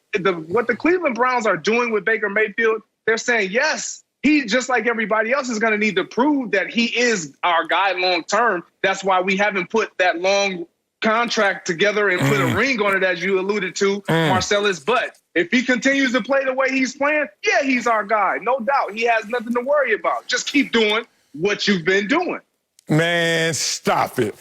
what the Cleveland Browns are doing with Baker Mayfield, they're saying, yes, he, just like everybody else, is going to need to prove that he is our guy long term. That's why we haven't put that long contract together and put a ring on it, as you alluded to, Marcellus. But if he continues to play the way he's playing, yeah, he's our guy. No doubt. He has nothing to worry about. Just keep doing what you've been doing. Man, stop it.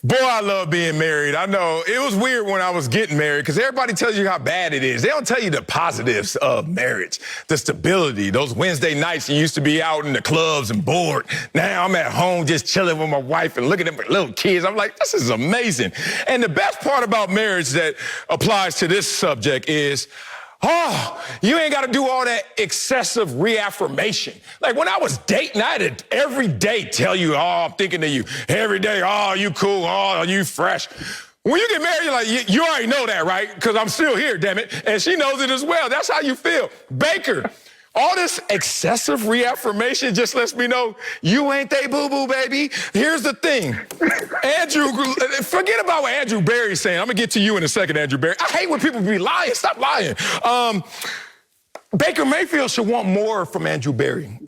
Boy, I love being married. I know it was weird when I was getting married because everybody tells you how bad it is. They don't tell you the positives of marriage, the stability. Those Wednesday nights you used to be out in the clubs and bored. Now I'm at home just chilling with my wife and looking at my little kids. I'm like, this is amazing. And the best part about marriage that applies to this subject is, you ain't got to do all that excessive reaffirmation. Like when I was dating, I had to every day tell you, I'm thinking of you. Every day, you cool, you fresh. When you get married, you're like, you already know that, right? Because I'm still here, damn it. And she knows it as well. That's how you feel. Baker, all this excessive reaffirmation just lets me know you ain't they boo-boo, baby. Here's the thing. Andrew, forget about what Andrew Berry's saying. I'm going to get to you in a second, Andrew Berry. I hate when people be lying. Stop lying. Baker Mayfield should want more from Andrew Berry.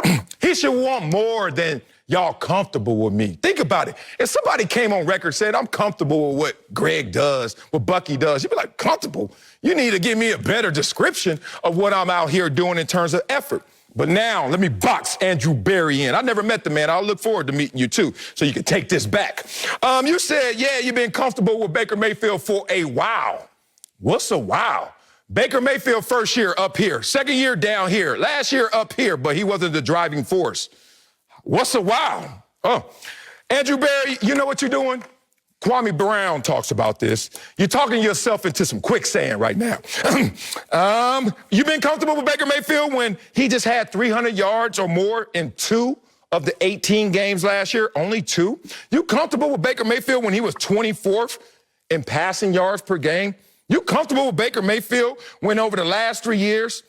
He should want more than y'all comfortable with me. Think about it. If somebody came on record and said, I'm comfortable with what Greg does, what Bucky does, you'd be like, comfortable? You need to give me a better description of what I'm out here doing in terms of effort. But now, let me box Andrew Berry in. I never met the man. I'll look forward to meeting you, too, so you can take this back. You said, you've been comfortable with Baker Mayfield for a while. What's a while? Baker Mayfield first year up here, second year down here, last year up here, but he wasn't the driving force. What's a while? Andrew Berry, you know what you're doing? Kwame Brown talks about this. You're talking yourself into some quicksand right now. You've been comfortable with Baker Mayfield when he just had 300 yards or more in 2 of the 18 games last year, only 2? You comfortable with Baker Mayfield when he was 24th in passing yards per game? You comfortable with Baker Mayfield when over the last 3 years,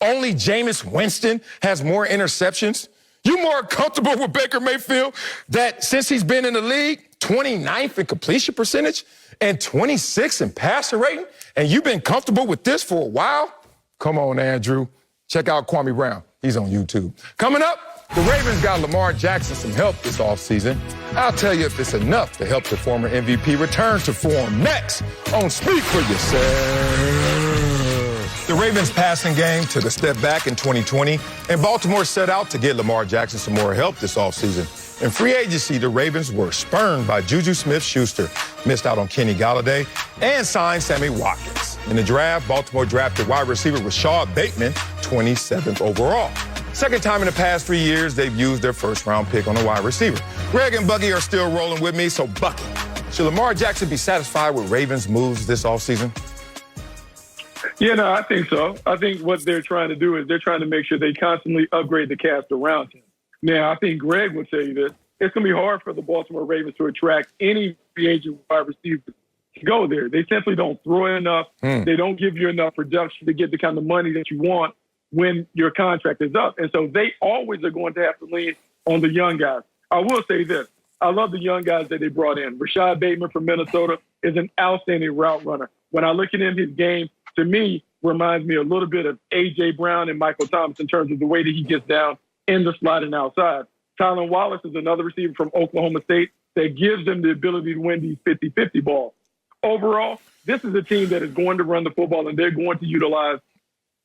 only Jameis Winston has more interceptions? You more comfortable with Baker Mayfield that since he's been in the league, 29th in completion percentage and 26th in passer rating, and you've been comfortable with this for a while? Come on, Andrew. Check out Kwame Brown. He's on YouTube. Coming up, the Ravens got Lamar Jackson some help this offseason. I'll tell you if it's enough to help the former MVP return to form next on Speak For Yourself. The Ravens' passing game took a step back in 2020, and Baltimore set out to get Lamar Jackson some more help this offseason. In free agency, the Ravens were spurned by Juju Smith-Schuster, missed out on Kenny Golladay, and signed Sammy Watkins. In the draft, Baltimore drafted wide receiver Rashad Bateman, 27th overall. Second time in the past 3 years, they've used their first-round pick on a wide receiver. Greg and Bucky are still rolling with me, so Bucky, should Lamar Jackson be satisfied with Ravens' moves this offseason? Yeah, no, I think so. I think what they're trying to do is they're trying to make sure they constantly upgrade the cast around him. Now, I think Greg would tell you this. It's going to be hard for the Baltimore Ravens to attract any free agent wide receiver to go there. They simply don't throw enough. They don't give you enough production to get the kind of money that you want when your contract is up. And so they always are going to have to lean on the young guys. I will say this. I love the young guys that they brought in. Rashad Bateman from Minnesota, is an outstanding route runner. When I look at him, his game, to me, reminds me a little bit of A.J. Brown and Michael Thomas in terms of the way that he gets down in the slot and outside. Tylan Wallace is another receiver from Oklahoma State that gives them the ability to win these 50-50 balls. Overall, this is a team that is going to run the football, and they're going to utilize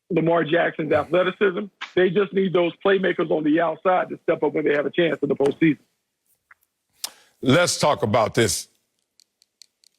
Lamar Jackson's athleticism. They just need those playmakers on the outside to step up when they have a chance in the postseason. Let's talk about this.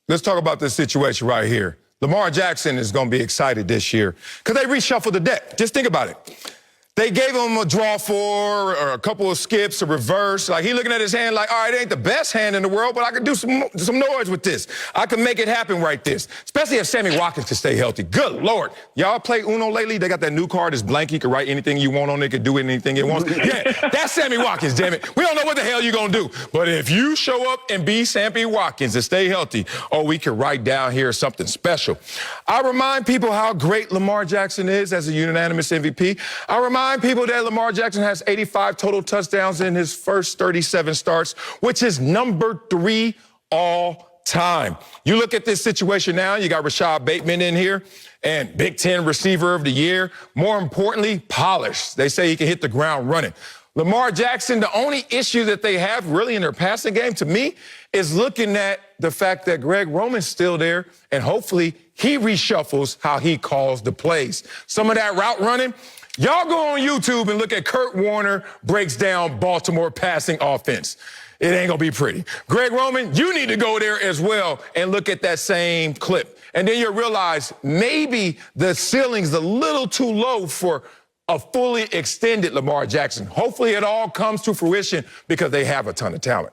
Let's talk about this situation right here. Lamar Jackson is going to be excited this year because they reshuffled the deck. Just think about it. They gave him a draw four or a couple of skips, a reverse. Like, he looking at his hand like, all right, it ain't the best hand in the world, but I can do some noise with this. I can make it happen right this. Especially if Sammy Watkins can stay healthy. Good Lord. Y'all play Uno lately? They got that new card. It's blank. You can write anything you want on it. It can do anything it wants. Yeah, that's Sammy Watkins, damn it. We don't know what the hell you're going to do. But if you show up and be Sammy Watkins and stay healthy, oh, we can write down here something special. I remind people how great Lamar Jackson is as a unanimous MVP. I remind people that Lamar Jackson has 85 total touchdowns in his first 37 starts, which is number 3 all time. You look at this situation now, you got Rashad Bateman in here and Big Ten receiver of the year. More importantly, polished. They say he can hit the ground running. Lamar Jackson, the only issue that they have really in their passing game, to me, is looking at the fact that Greg Roman's still there, and hopefully he reshuffles how he calls the plays. Some of that route running, y'all go on YouTube and look at Kurt Warner breaks down Baltimore passing offense. It ain't going to be pretty. Greg Roman, you need to go there as well and look at that same clip. And then you'll realize maybe the ceiling's a little too low for a fully extended Lamar Jackson. Hopefully it all comes to fruition because they have a ton of talent.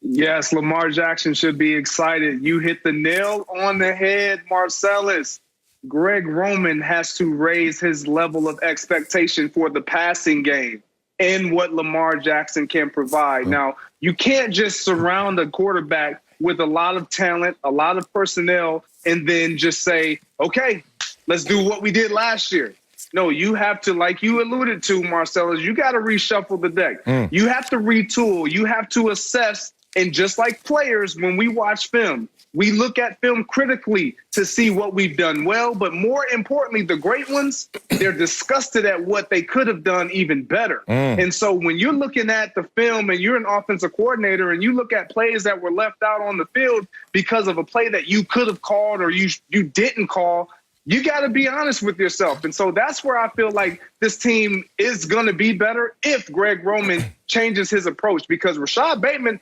Yes, Lamar Jackson should be excited. You hit the nail on the head, Marcellus. Greg Roman has to raise his level of expectation for the passing game and what Lamar Jackson can provide. Now, you can't just surround a quarterback with a lot of talent, a lot of personnel, and then just say, okay, let's do what we did last year. No, you have to, like you alluded to, Marcellus, you got to reshuffle the deck. You have to retool. You have to assess. And just like players, when we watch film, we look at film critically to see what we've done well. But more importantly, the great ones, they're disgusted at what they could have done even better. And so when you're looking at the film and you're an offensive coordinator and you look at plays that were left out on the field because of a play that you could have called or you didn't call, you got to be honest with yourself. And so that's where I feel like this team is going to be better if Greg Roman changes his approach, because Rashad Bateman,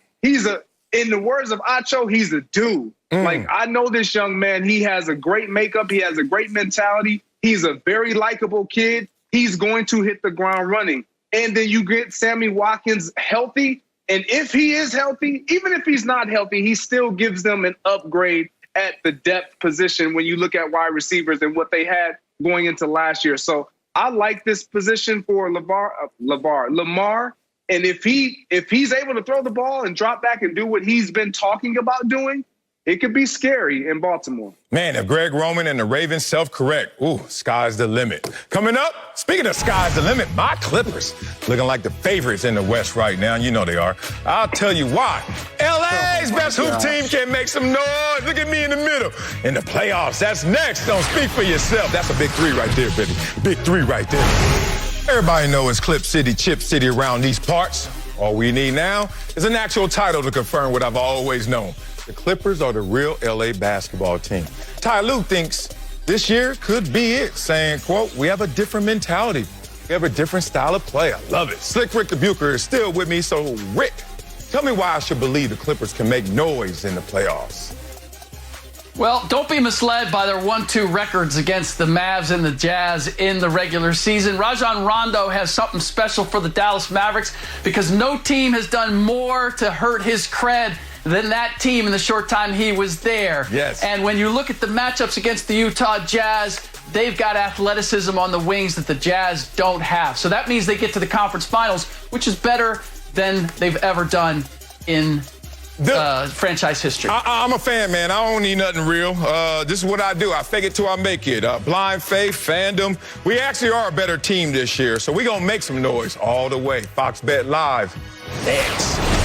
in the words of Acho, he's a dude. Like, I know this young man. He has a great makeup. He has a great mentality. He's a very likable kid. He's going to hit the ground running. And then you get Sammy Watkins healthy. And if he is healthy, even if he's not healthy, he still gives them an upgrade at the depth position when you look at wide receivers and what they had going into last year. So I like this position for Lamar. And if he's able to throw the ball and drop back and do what he's been talking about doing, it could be scary in Baltimore. Man, if Greg Roman and the Ravens self-correct, ooh, sky's the limit. Coming up, speaking of sky's the limit, my Clippers looking like the favorites in the West right now. You know they are. I'll tell you why. LA's best hoop team can make some noise. Look at me in the middle. In the playoffs, that's next. Don't speak for yourself. That's a big 3 right there, baby. Big 3 right there. Everybody knows it's Clip City, Chip City around these parts. All we need now is an actual title to confirm what I've always known. The Clippers are the real LA basketball team. Ty Lue thinks this year could be it, saying, quote, we have a different mentality. We have a different style of play. I love it. Slick Rick the Bucher is still with me. So, Rick, tell me why I should believe the Clippers can make noise in the playoffs. Well, don't be misled by their 1-2 records against the Mavs and the Jazz in the regular season. Rajon Rondo has something special for the Dallas Mavericks because no team has done more to hurt his cred than that team in the short time he was there. Yes. And when you look at the matchups against the Utah Jazz, they've got athleticism on the wings that the Jazz don't have. So that means they get to the conference finals, which is better than they've ever done in franchise history. I'm a fan, man. I don't need nothing real. This is what I do. I fake it till I make it. Blind faith, fandom. We actually are a better team this year, so we're going to make some noise all the way. Fox Bet Live next.